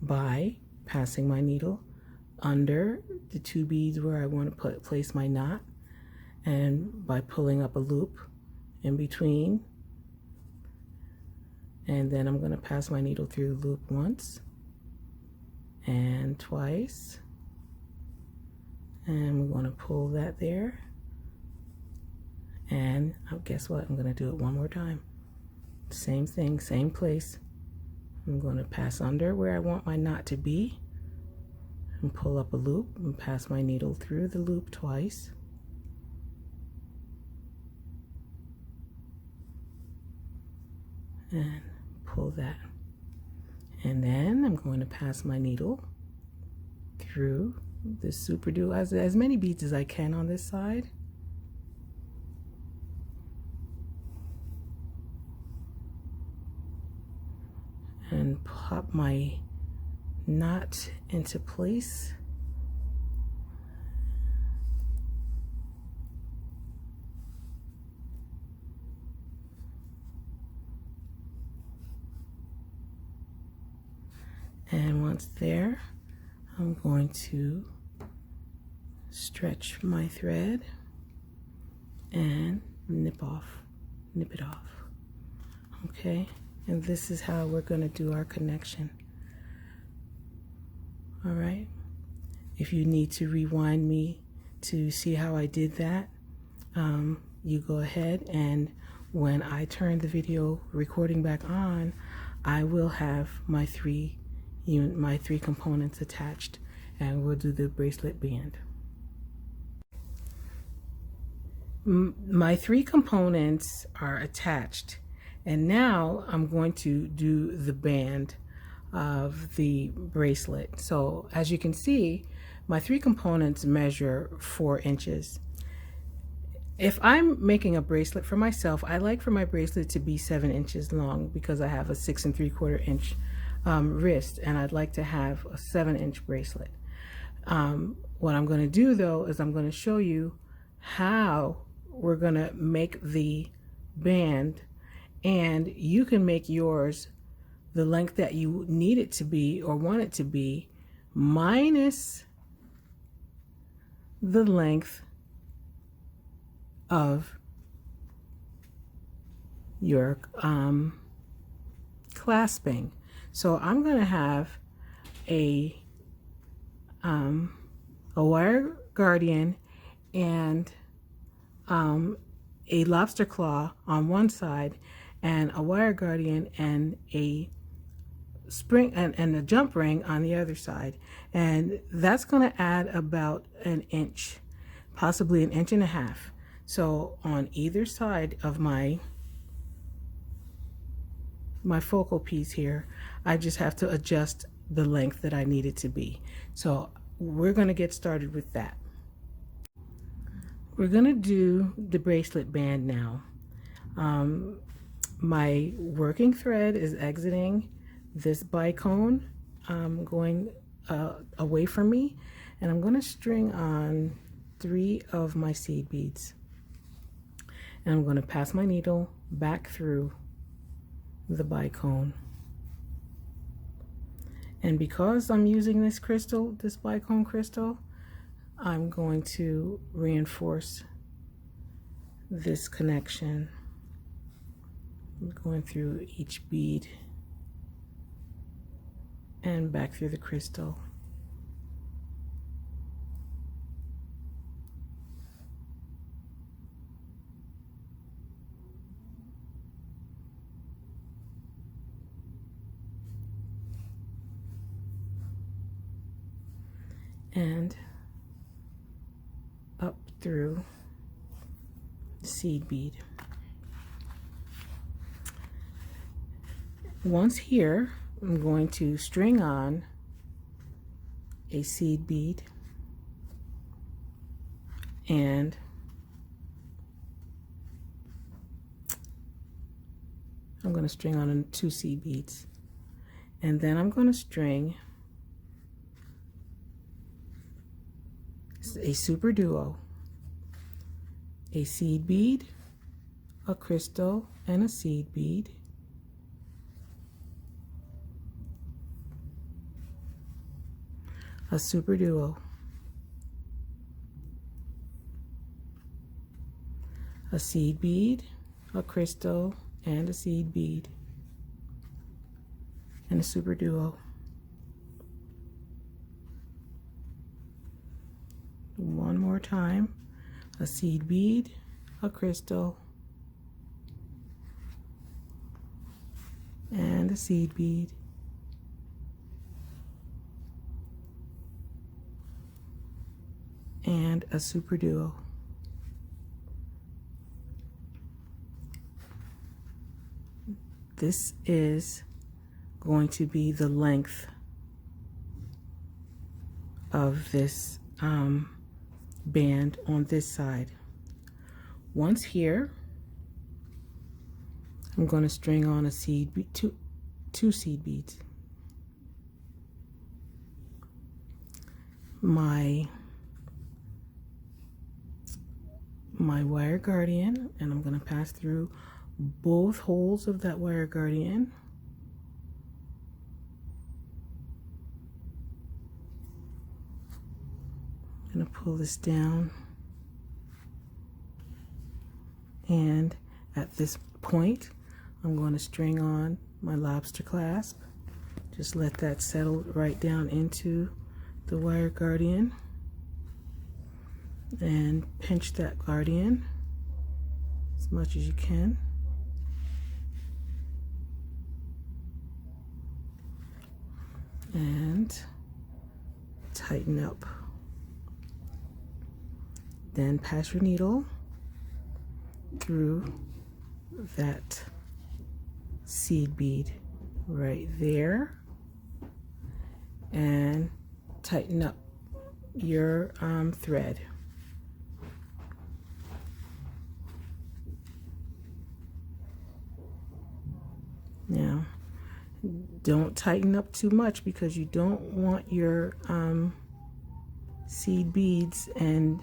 by passing my needle under the two beads where I want to place my knot, and by pulling up a loop in between, and then I'm going to pass my needle through the loop once and twice, and we're going to pull that there, and guess what, I'm going to do it one more time. Same thing, same place. I'm going to pass under where I want my knot to be and pull up a loop and pass my needle through the loop twice. And pull that. And then I'm going to pass my needle through the SuperDuo, as many beads as I can on this side. And pop my knot into place. And once there, I'm going to stretch my thread and nip it off. Okay, and this is how we're going to do our connection. All right, if you need to rewind me to see how I did that, you go ahead, and when I turn the video recording back on, I will have my three components attached, and we'll do the bracelet band. My three components are attached, and now I'm going to do the band of the bracelet. So as you can see, my three components measure 4 inches. If I'm making a bracelet for myself, I like for my bracelet to be 7 inches long because I have a 6 3/4 inch wrist, and I'd like to have a 7-inch bracelet. What I'm going to do though is I'm going to show you how we're going to make the band, and you can make yours the length that you need it to be or want it to be, minus the length of your clasping. So I'm going to have a wire guardian and a lobster claw on one side, and a wire guardian and a spring and a jump ring on the other side, and that's going to add about 1 inch, possibly 1.5 inches. So on either side of my focal piece here, I just have to adjust the length that I need it to be. So we're going to get started with that. We're going to do the bracelet band now. My working thread is exiting this bicone, going away from me, and I'm going to string on 3 of my seed beads, and I'm going to pass my needle back through the bicone. And because I'm using this crystal, this bicone crystal, I'm going to reinforce this connection, going through each bead and back through the crystal. And up through the seed bead. Once here, I'm going to string on a seed bead, and I'm going to string on 2 seed beads, and then I'm going to string a SuperDuo, a seed bead, a crystal, and a seed bead, a SuperDuo, a seed bead, a crystal, and a seed bead, and a SuperDuo. One more time, a seed bead, a crystal, and a seed bead, and a SuperDuo. This is going to be the length of this band on this side. Once here, I'm going to string on a seed bead, two seed beads. My wire guardian, and I'm going to pass through both holes of that wire guardian. I'm going to pull this down, and at this point I'm going to string on my lobster clasp. Just let that settle right down into the wire guardian and pinch that guardian as much as you can. And tighten up. Then pass your needle through that seed bead right there and tighten up your thread. Now, don't tighten up too much because you don't want your seed beads and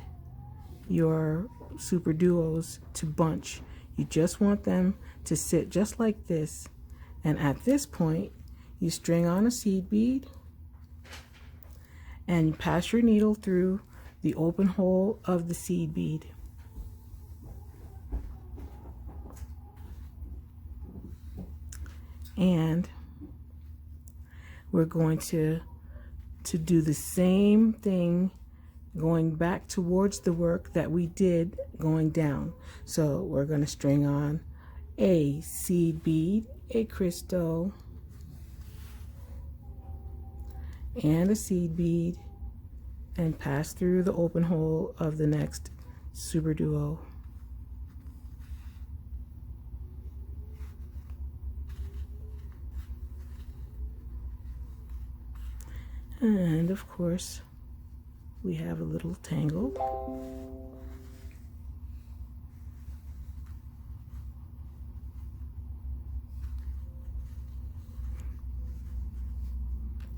your SuperDuos to bunch. You just want them to sit just like this. And at this point, you string on a seed bead and you pass your needle through the open hole of the seed bead. And we're going to do the same thing going back towards the work that we did going down. So we're going to string on a seed bead, a crystal, and a seed bead, and pass through the open hole of the next SuperDuo. And of course, we have a little tangle.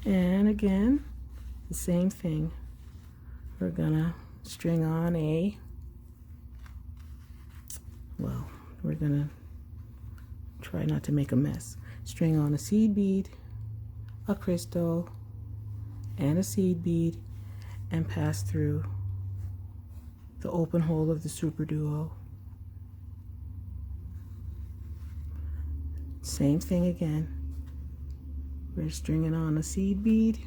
And again, the same thing. We're gonna string on we're gonna try not to make a mess. String on a seed bead, a crystal, and a seed bead, and pass through the open hole of the SuperDuo. Same thing again. We're stringing on a seed bead,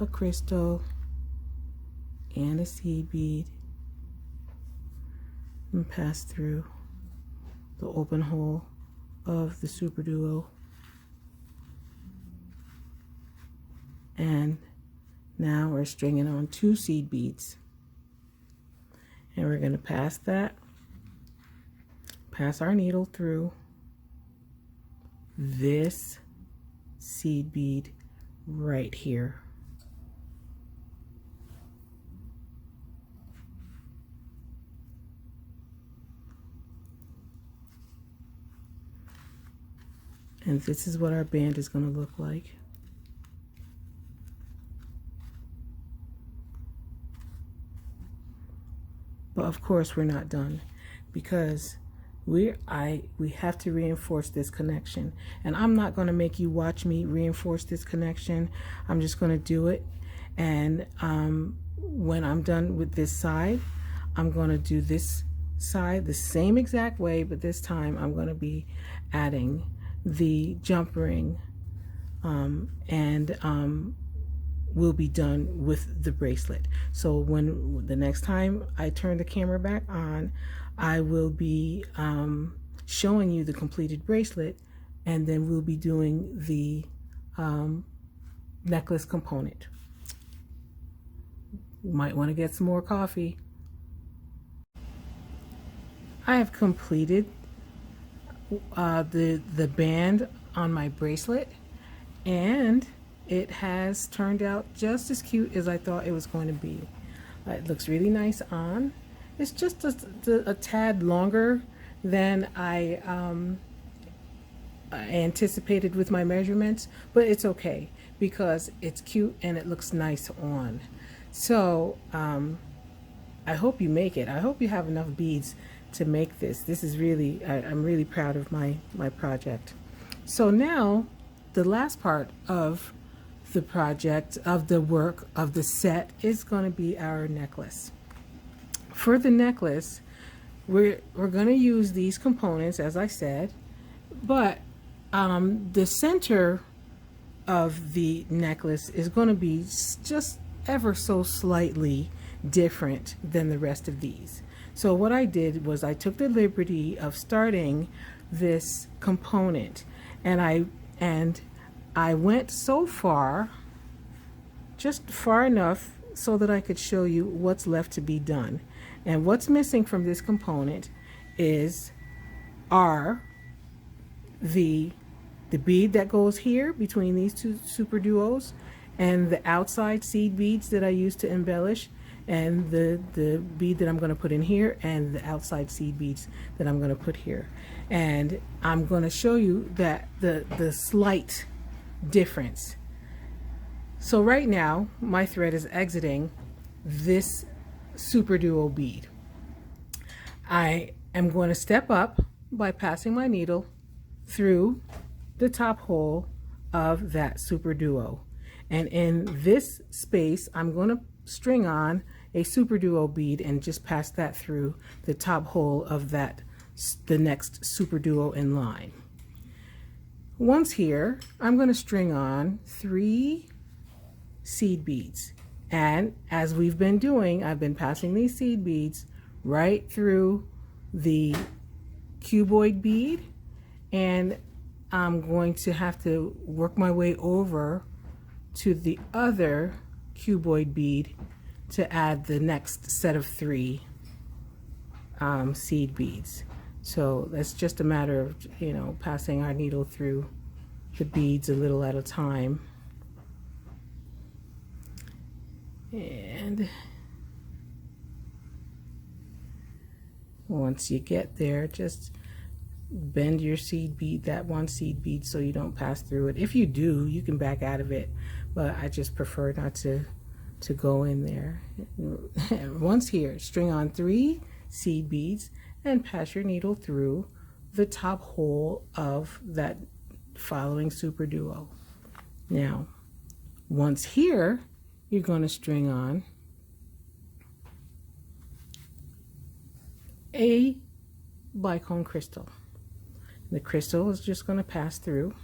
a crystal, and a seed bead, and pass through the open hole of the SuperDuo. And now we're stringing on 2 seed beads, and we're going to pass our needle through this seed bead right here. And this is what our band is going to look like. But of course we're not done, because we have to reinforce this connection. And I'm not going to make you watch me reinforce this connection. I'm just going to do it. And when I'm done with this side, I'm going to do this side the same exact way, but this time I'm going to be adding the jump ring, and we'll be done with the bracelet. So when the next time I turn the camera back on, I will be showing you the completed bracelet, and then we'll be doing the necklace component. You might want to get some more coffee. I have completed the band on my bracelet, and it has turned out just as cute as I thought it was going to be. It looks really nice on. It's just a tad longer than I anticipated with my measurements, but it's okay because it's cute and it looks nice on. So I hope you make it. I hope you have enough beads to make this. This is really, I'm really proud of my project. So now the last part of the project, of the work, of the set, is going to be our necklace. For the necklace, we're going to use these components, as I said, but the center of the necklace is going to be just ever so slightly different than the rest of these. So what I did was I took the liberty of starting this component, and I went so far, just far enough so that I could show you what's left to be done. And what's missing from this component are the bead that goes here between these two super duos, and the outside seed beads that I used to embellish, and the bead that I'm going to put in here, and the outside seed beads that I'm going to put here. And I'm going to show you that the slight difference. So right now my thread is exiting this SuperDuo bead. I am going to step up by passing my needle through the top hole of that SuperDuo, and in this space I'm going to string on a SuperDuo bead and just pass that through the top hole of the next SuperDuo in line. Once here, I'm going to string on 3 seed beads, and as we've been doing, I've been passing these seed beads right through the cuboid bead, and I'm going to have to work my way over to the other cuboid bead to add the next set of 3 seed beads. So that's just a matter of, you know, passing our needle through the beads a little at a time. And once you get there, just bend your seed bead, that one seed bead, so you don't pass through it. If you do, you can back out of it, but I just prefer not to go in there. Once here, string on 3 seed beads and pass your needle through the top hole of that following SuperDuo. Now, once here, you're going to string on a Bicone crystal. The crystal is just going to pass through.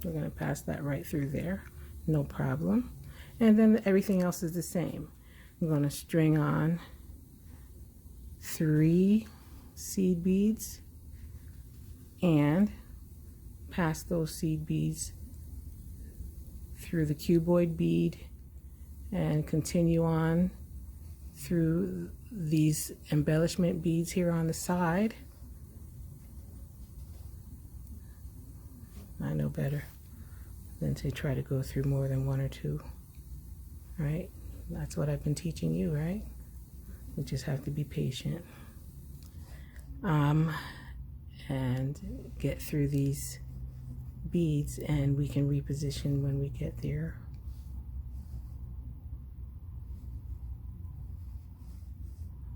We're going to pass that right through there, no problem. And then everything else is the same. I'm going to string on 3 seed beads and pass those seed beads through the cuboid bead and continue on through these embellishment beads here on the side. I know better than to try to go through more than 1 or 2, right? That's what I've been teaching you, right? You just have to be patient and get through these beads, and we can reposition when we get there.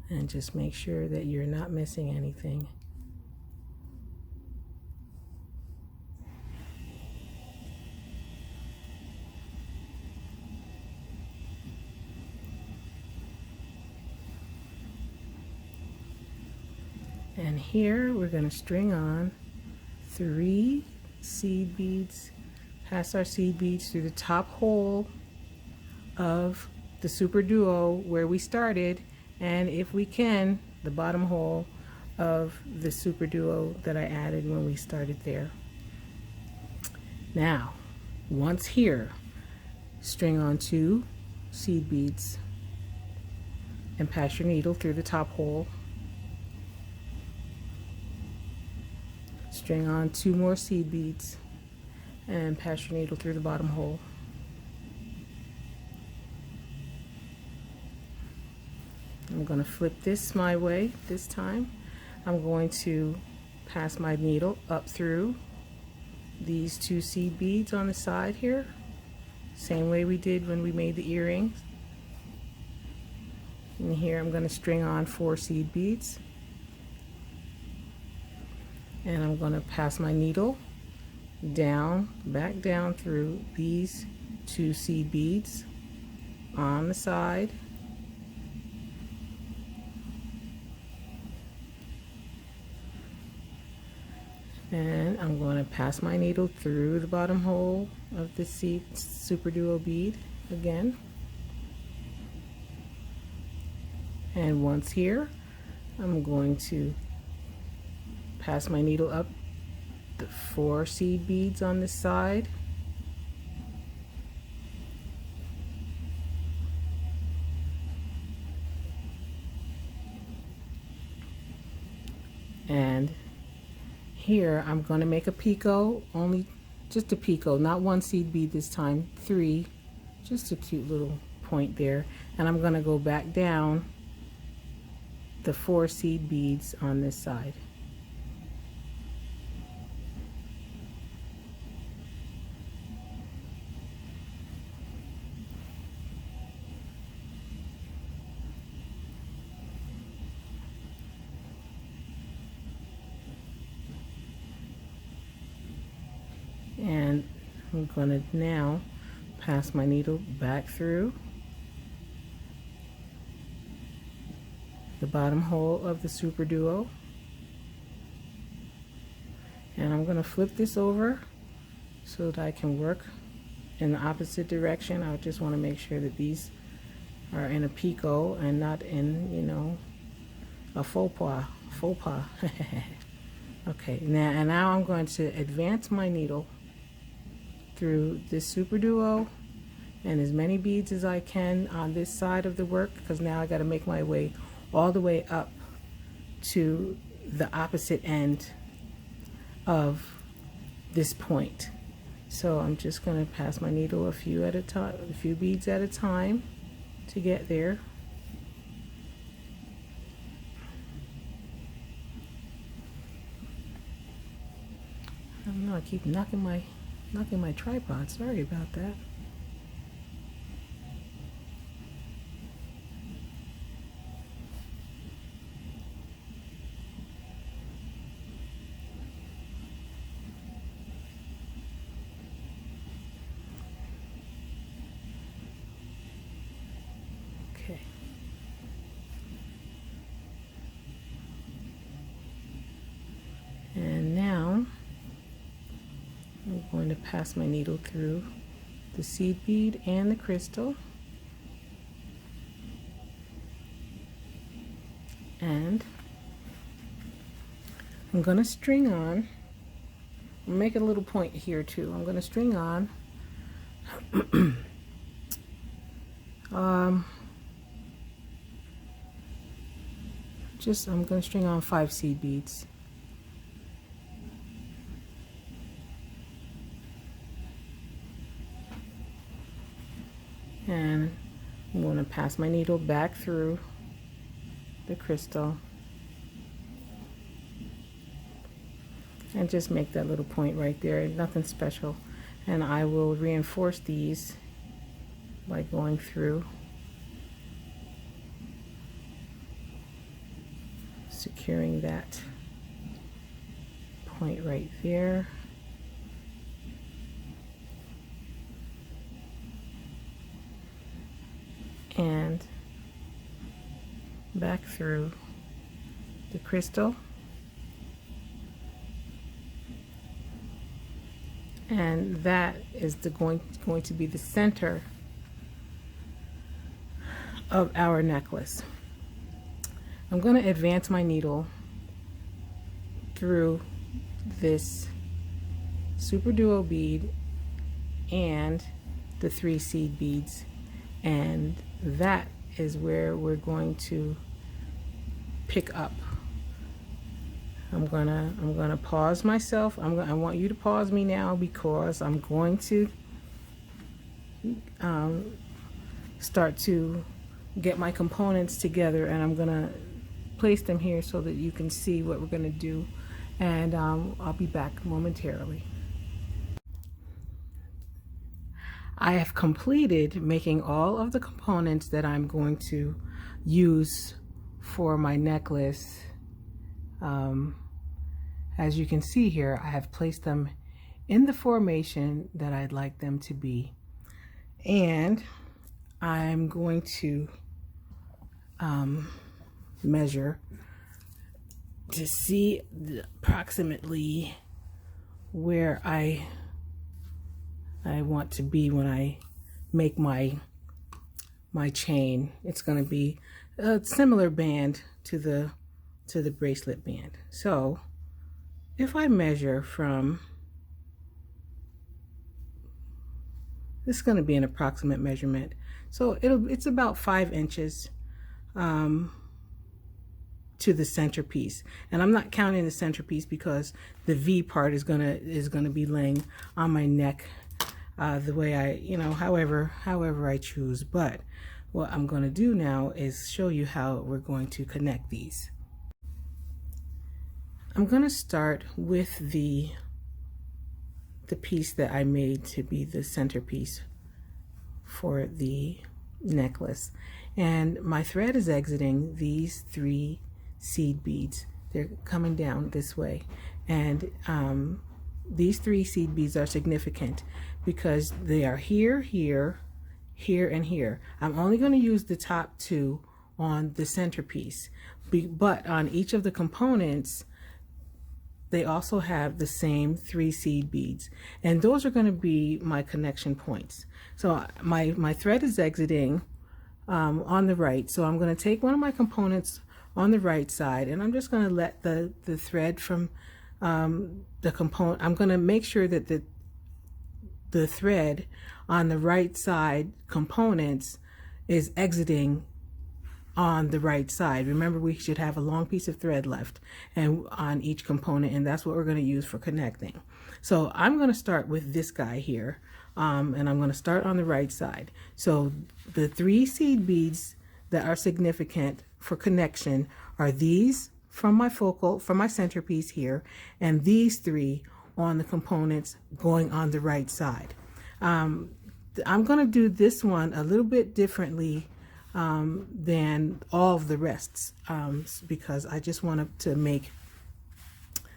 And just make sure that you're not missing anything. And here we're going to string on 3 seed beads, pass our seed beads through the top hole of the SuperDuo where we started, and if we can, the bottom hole of the SuperDuo that I added when we started there. Now, once here, string on 2 seed beads and pass your needle through the top hole. String on 2 more seed beads and pass your needle through the bottom hole. I'm going to flip this my way this time. I'm going to pass my needle up through these 2 seed beads on the side here, same way we did when we made the earrings. And here I'm going to string on 4 seed beads, and I'm going to pass my needle down, back down through these 2 seed beads on the side. And I'm going to pass my needle through the bottom hole of the SuperDuo bead again. And once here, I'm going to pass my needle up the 4 seed beads on this side. And here I'm going to make a picot, only just a picot, not 1 seed bead this time, 3, just a cute little point there. And I'm going to go back down the 4 seed beads on this side. And I'm going to now pass my needle back through the bottom hole of the SuperDuo, and I'm going to flip this over so that I can work in the opposite direction. I just want to make sure that these are in a picot and not in, you know, a faux pas. Okay, now I'm going to advance my needle through this SuperDuo and as many beads as I can on this side of the work, because now I got to make my way all the way up to the opposite end of this point. So I'm just going to pass my needle a few beads at a time to get there. I don't know, I keep knocking my tripod. Sorry about that. Okay. And now I'm going to pass my needle through the seed bead and the crystal, and I'm going to string on, I'll make a little point here too. I'm going to string on I'm going to string on 5 seed beads. And I'm going to pass my needle back through the crystal and just make that little point right there, nothing special. And I will reinforce these by going through, securing that point right there. And back through the crystal And that is going to be the center of our necklace. I'm going to advance my needle through this SuperDuo bead and the 3 seed beads, and that is where we're going to pick up. I'm gonna pause myself. I want you to pause me now, because I'm going to start to get my components together, and I'm gonna place them here so that you can see what we're gonna do, and I'll be back momentarily. I have completed making all of the components that I'm going to use for my necklace. As you can see here, I have placed them in the formation that I'd like them to be, and I'm going to measure to see approximately where I want to be when I make my chain. It's going to be a similar band to the bracelet band. So if I measure from, this is going to be an approximate measurement, so it's about 5 inches to the centerpiece, and I'm not counting the centerpiece because the V part is gonna be laying on my neck the way I, however I choose. But what I'm going to do now is show you how we're going to connect these. I'm going to start with the piece that I made to be the centerpiece for the necklace, and my thread is exiting these 3 seed beads. They're coming down this way, and these 3 seed beads are significant because they are here, here, here, and here. I'm only going to use the top 2 on the centerpiece, but on each of the components they also have the same 3 seed beads, and those are going to be my connection points. So my thread is exiting on the right, so I'm going to take one of my components on the right side, and I'm just going to let the thread from the component, I'm going to make sure that the thread on the right side components is exiting on the right side. Remember, we should have a long piece of thread left and on each component, and that's what we're going to use for connecting. So I'm going to start with this guy here, and I'm going to start on the right side. So the 3 seed beads that are significant for connection are these from my focal, from my centerpiece here, and these 3 on the components going on the right side. I'm going to do this one a little bit differently than all of the rests, because I just wanted to make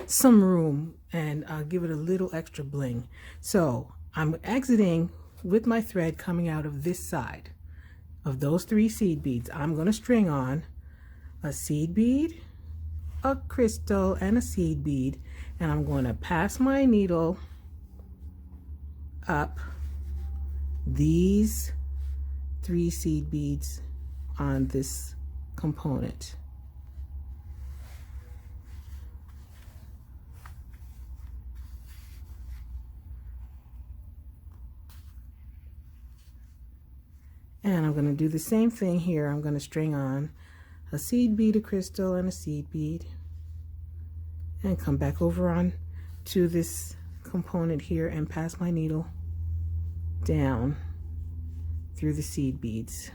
some room and give it a little extra bling. So I'm exiting with my thread coming out of this side of those 3 seed beads. I'm going to string on a seed bead, a crystal, and a seed bead, and I'm going to pass my needle up these 3 seed beads on this component. And I'm going to do the same thing here. I'm going to string on a seed bead, a crystal, and a seed bead, and come back over on to this component here and pass my needle down through the seed beads.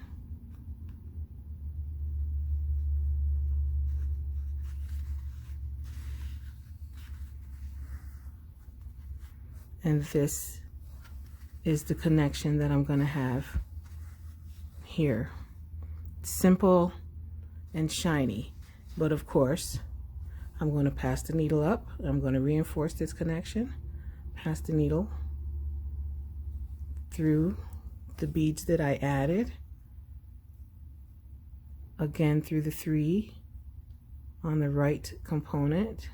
And this is the connection that I'm going to have here. Simple and shiny, but of course I'm going to pass the needle up. I'm going to reinforce this connection, pass the needle through the beads that I added, again through the 3 on the right component,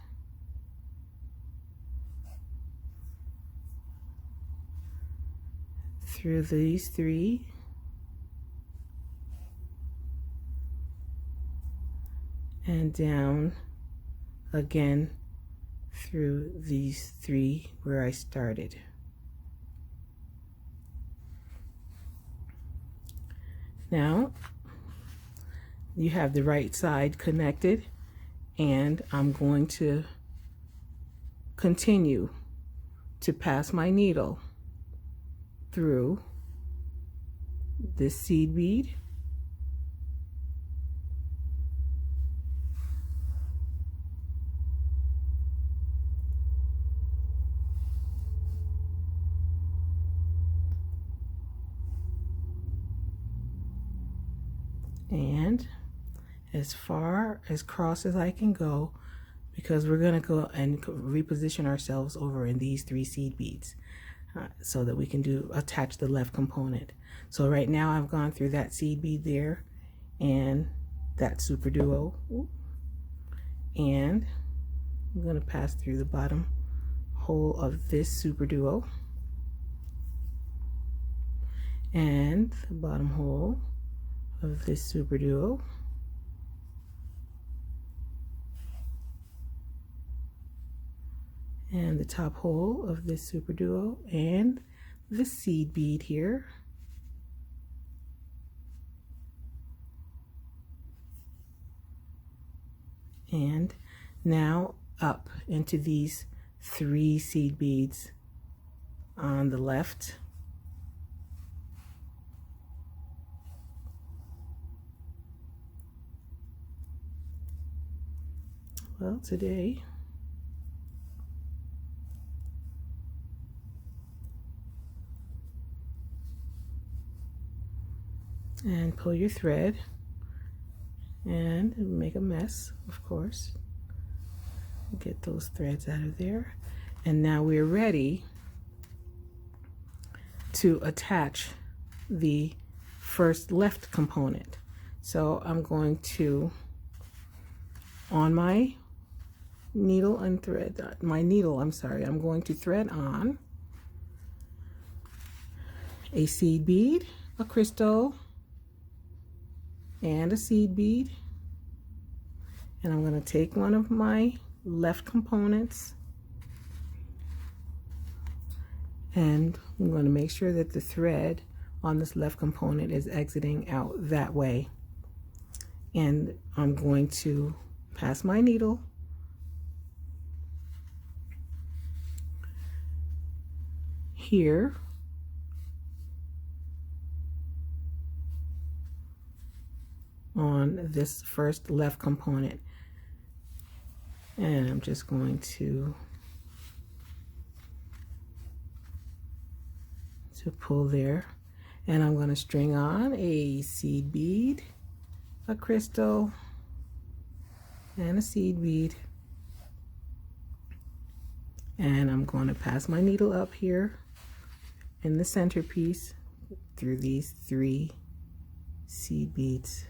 through these three, and down again through these three where I started. Now you have the right side connected, and I'm going to continue to pass my needle through this seed bead, and as far as cross as I can go, because we're going to go and reposition ourselves over in these three seed beads so that we can attach the left component. So right now I've gone through that seed bead there and that SuperDuo, and I'm going to pass through the bottom hole of this SuperDuo and the bottom hole of this SuperDuo, and the top hole of this SuperDuo, and the seed bead here, and now up into these three seed beads on the left, well, today and pull your thread and make a mess, of course. Get those threads out of there, and now we're ready to attach the first left component. So I'm going to, on my needle and thread, I'm going to thread on a seed bead, a crystal, and a seed bead, and I'm going to take one of my left components, and I'm going to make sure that the thread on this left component is exiting out that way, and I'm going to pass my needle here on this first left component, and I'm just going to pull there, and I'm going to string on a seed bead, a crystal, and a seed bead, and I'm going to pass my needle up here in the centerpiece through these three seed beads.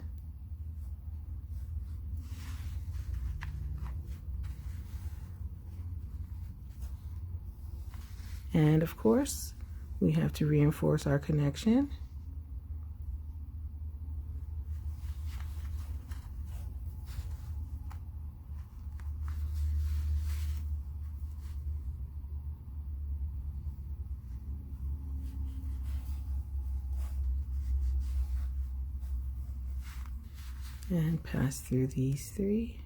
And of course, we have to reinforce our connection. And pass through these three.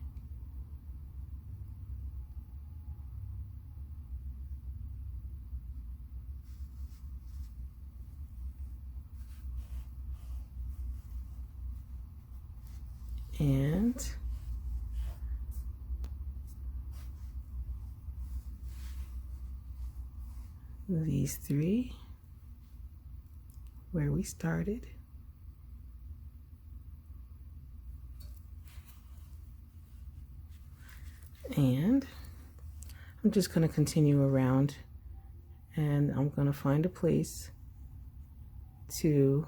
And these three where we started. And I'm just going to continue around, and I'm going to find a place to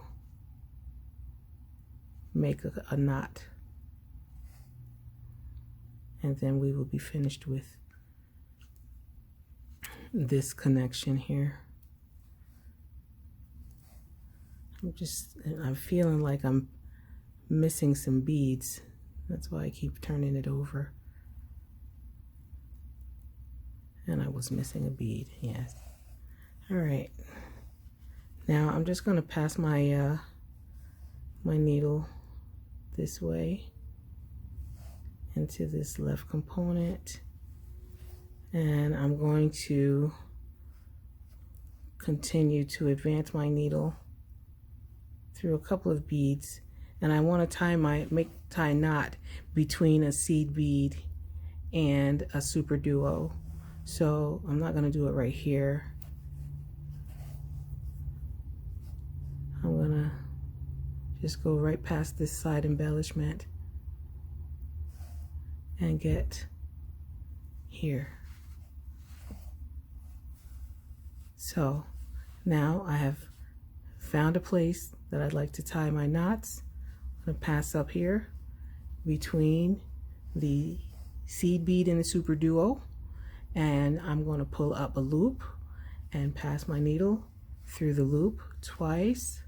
make a knot, and then we will be finished with this connection here. I'm feeling like I'm missing some beads. That's why I keep turning it over. And I was missing a bead, yes. All right. Now I'm just going to pass my my needle this way into this left component, and I'm going to continue to advance my needle through a couple of beads, and I want to tie a knot between a seed bead and a SuperDuo. So I'm not going to do it right here. I'm going to just go right past this side embellishment and get here. So now I have found a place that I'd like to tie my knots. I'm going to pass up here between the seed bead and the SuperDuo, and I'm going to pull up a loop and pass my needle through the loop twice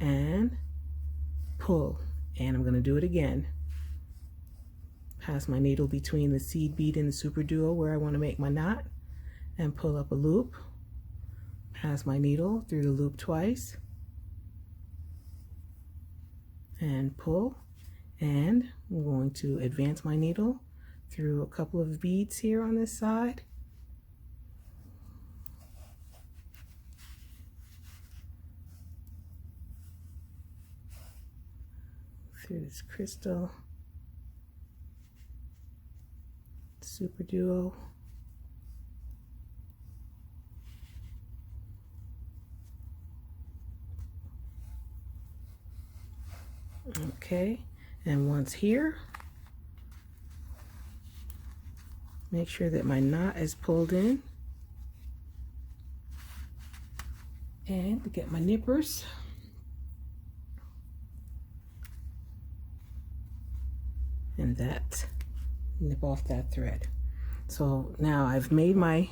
and pull, and I'm going to do it again. Pass my needle between the seed bead and the SuperDuo where I want to make my knot and pull up a loop. Pass my needle through the loop twice and pull, and I'm going to advance my needle through a couple of beads here on this side. Through this crystal, SuperDuo. Okay, and once here, make sure that my knot is pulled in, and get my nippers. And that, nip off that thread. So now I've made my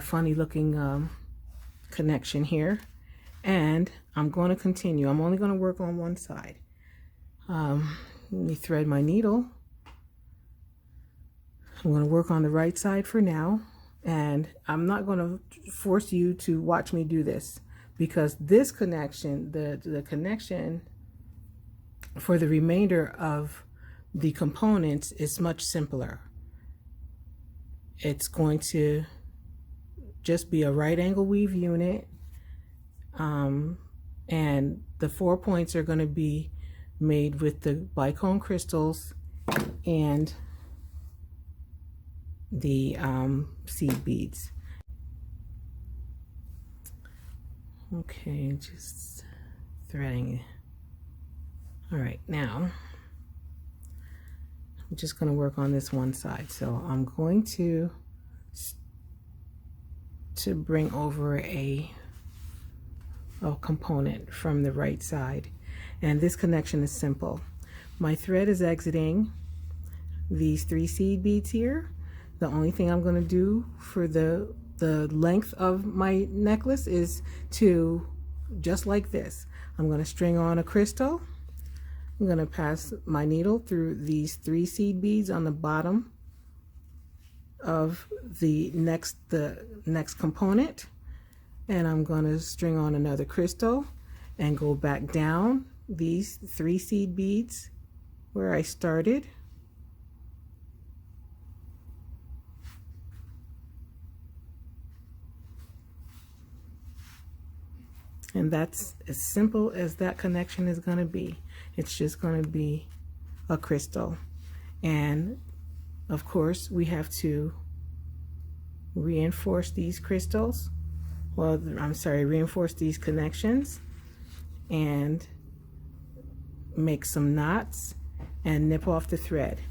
funny looking connection here, and I'm going to continue. I'm only going to work on one side. Let me thread my needle. I'm going to work on the right side for now, and I'm not going to force you to watch me do this, because this connection, the connection for the remainder of the components is much simpler. It's going to just be a right angle weave unit, and the 4 points are going to be made with the Bicone crystals and the seed beads. Okay, just threading. All right, now I'm just going to work on this one side. So I'm going to bring over a component from the right side, and this connection is simple. My thread is exiting these 3 seed beads here. The only thing I'm going to do for the length of my necklace is to, just like this, I'm going to string on a crystal. I'm going to pass my needle through these 3 seed beads on the bottom of the next component, and I'm going to string on another crystal and go back down these 3 seed beads where I started. And that's as simple as that connection is going to be. It's just going to be a crystal. And of course, we have to reinforce these crystals. Well, I'm sorry, reinforce these connections and make some knots and nip off the thread.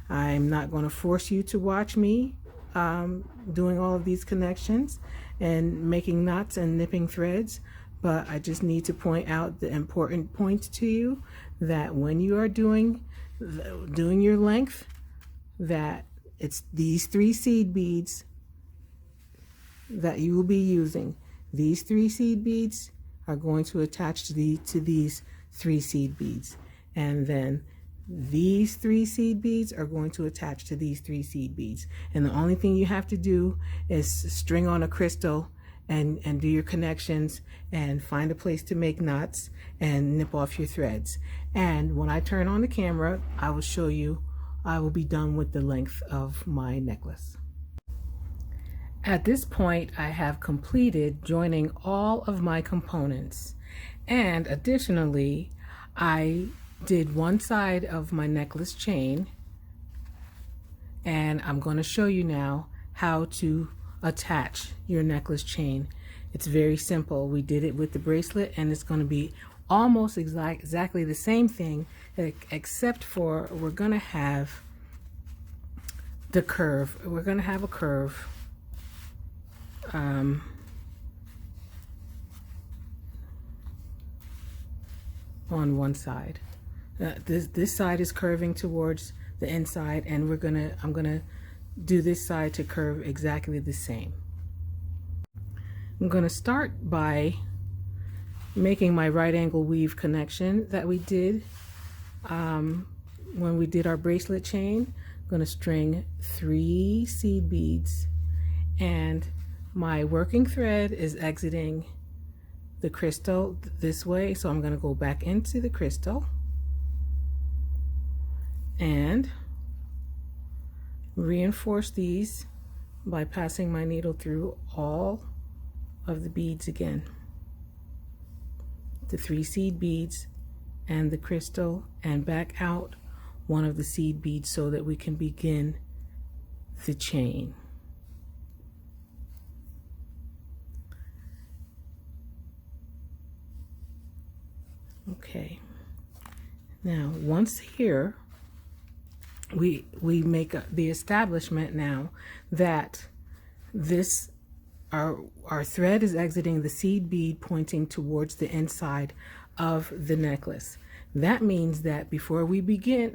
I'm not going to force you to watch me doing all of these connections and making knots and nipping threads, but I just need to point out the important points to you, that when you are doing your length, that it's these 3 seed beads that you will be using. These 3 seed beads are going to attach to these 3 seed beads, and then these 3 seed beads are going to attach to these 3 seed beads. And the only thing you have to do is string on a crystal and do your connections and find a place to make knots and nip off your threads. And when I turn on the camera, I will show you, I will be done with the length of my necklace. At this point, I have completed joining all of my components, and additionally, I did one side of my necklace chain, and I'm going to show you now how to attach your necklace chain. It's very simple. We did it with the bracelet, and it's going to be almost exactly the same thing, except for we're going to have the curve. We're going to have a curve on one side. This side is curving towards the inside, and I'm gonna do this side to curve exactly the same. I'm gonna start by making my right angle weave connection that we did when we did our bracelet chain. I'm gonna string 3 seed beads, and my working thread is exiting the crystal this way, so I'm going to go back into the crystal and reinforce these by passing my needle through all of the beads again, the 3 seed beads and the crystal, and back out one of the seed beads so that we can begin the chain. Okay, now once here, we make the establishment now that this our thread is exiting the seed bead pointing towards the inside of the necklace. That means that before we begin,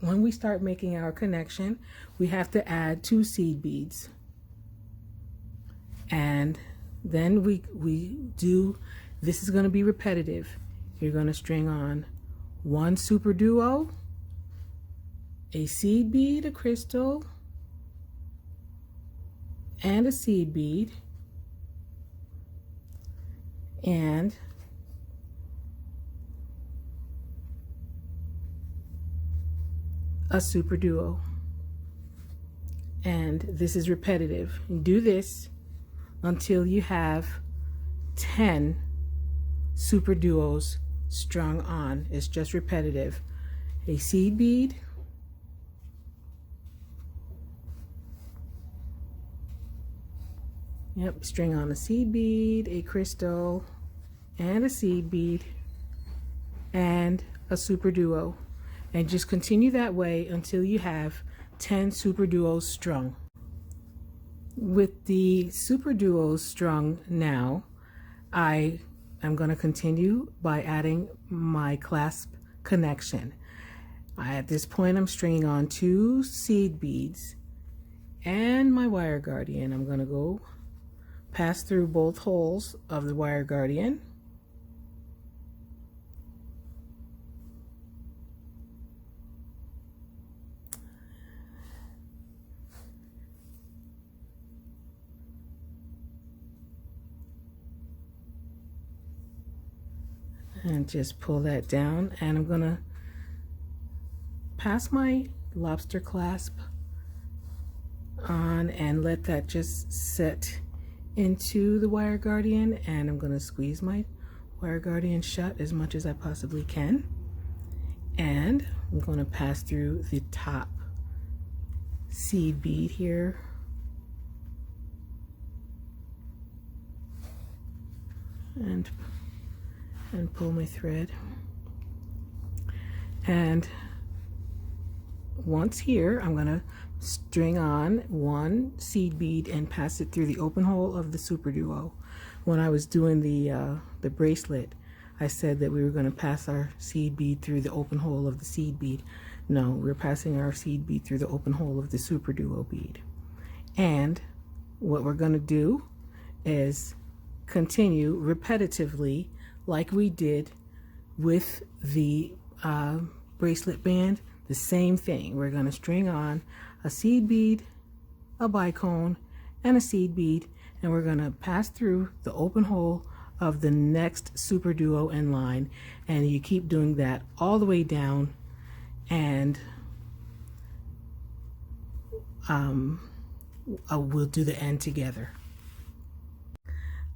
when we start making our connection, we have to add 2 seed beads, and then we do. This is going to be repetitive. You're going to string on 1 SuperDuo, a seed bead, a crystal, and a seed bead, and a SuperDuo. And this is repetitive. Do this until you have 10 SuperDuos strung on. It's just repetitive. A seed bead, string on a seed bead, a crystal, and a seed bead, and a SuperDuo, and just continue that way until you have 10 SuperDuos strung. With the SuperDuos strung now, I'm going to continue by adding my clasp connection. At this point, I'm stringing on 2 seed beads and my wire guardian. I'm going to go pass through both holes of the wire guardian. And just pull that down, and I'm gonna pass my lobster clasp on and let that just set into the wire guardian, and I'm gonna squeeze my wire guardian shut as much as I possibly can, and I'm gonna pass through the top seed bead here, and pull my thread. And once here, I'm gonna string on 1 seed bead and pass it through the open hole of the SuperDuo. When I was doing the bracelet, I said that we were going to pass our seed bead through the open hole of the seed bead. No, we're passing our seed bead through the open hole of the SuperDuo bead. And what we're going to do is continue repetitively like we did with the bracelet band. The same thing. We're going to string on a seed bead, a bicone, and a seed bead, and we're going to pass through the open hole of the next SuperDuo in line, and you keep doing that all the way down, and we'll do the end together.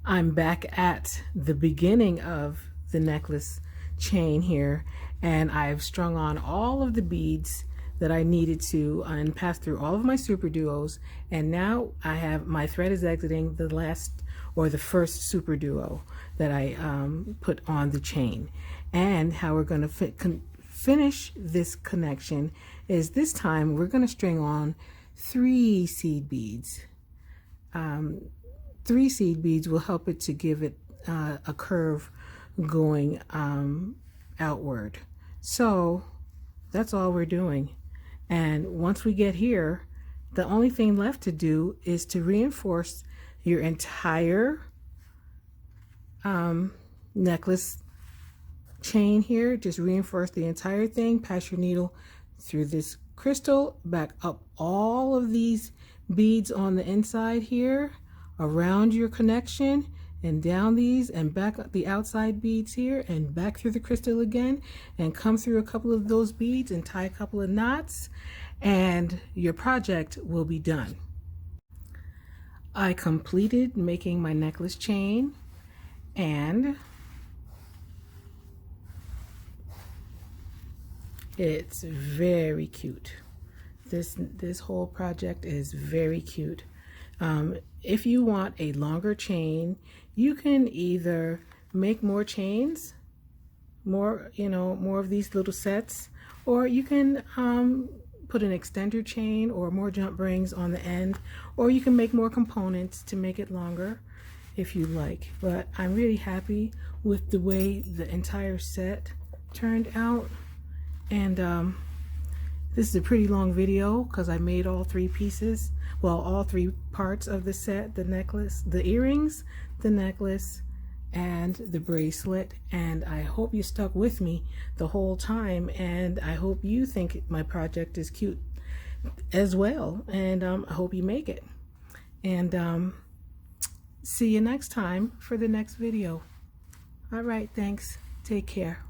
I'm back at the beginning of the necklace chain here, and I've strung on all of the beads that I needed to and passed through all of my SuperDuos, and now I have my thread is exiting the last or the first SuperDuo that I put on the chain. And how we're going to finish this connection is this time we're going to string on 3 seed beads. 3 seed beads will help it to give it a curve going outward. So that's all we're doing. And once we get here, the only thing left to do is to reinforce your entire necklace chain here. Just reinforce the entire thing. Pass your needle through this crystal, back up all of these beads on the inside here, around your connection, and down these, and back up the outside beads here, and back through the crystal again, and come through a couple of those beads and tie a couple of knots, and your project will be done. I completed making my necklace chain, and it's very cute. This whole project is very cute. If you want a longer chain, you can either make more chains, more of these little sets, or you can put an extender chain or more jump rings on the end, or you can make more components to make it longer if you like. But I'm really happy with the way the entire set turned out. And this is a pretty long video because I made all 3 pieces, well, all 3 parts of the set: the necklace, the earrings, the necklace, and the bracelet. And I hope you stuck with me the whole time, and I hope you think my project is cute as well, and I hope you make it. And see you next time for the next video. All right, thanks. Take care.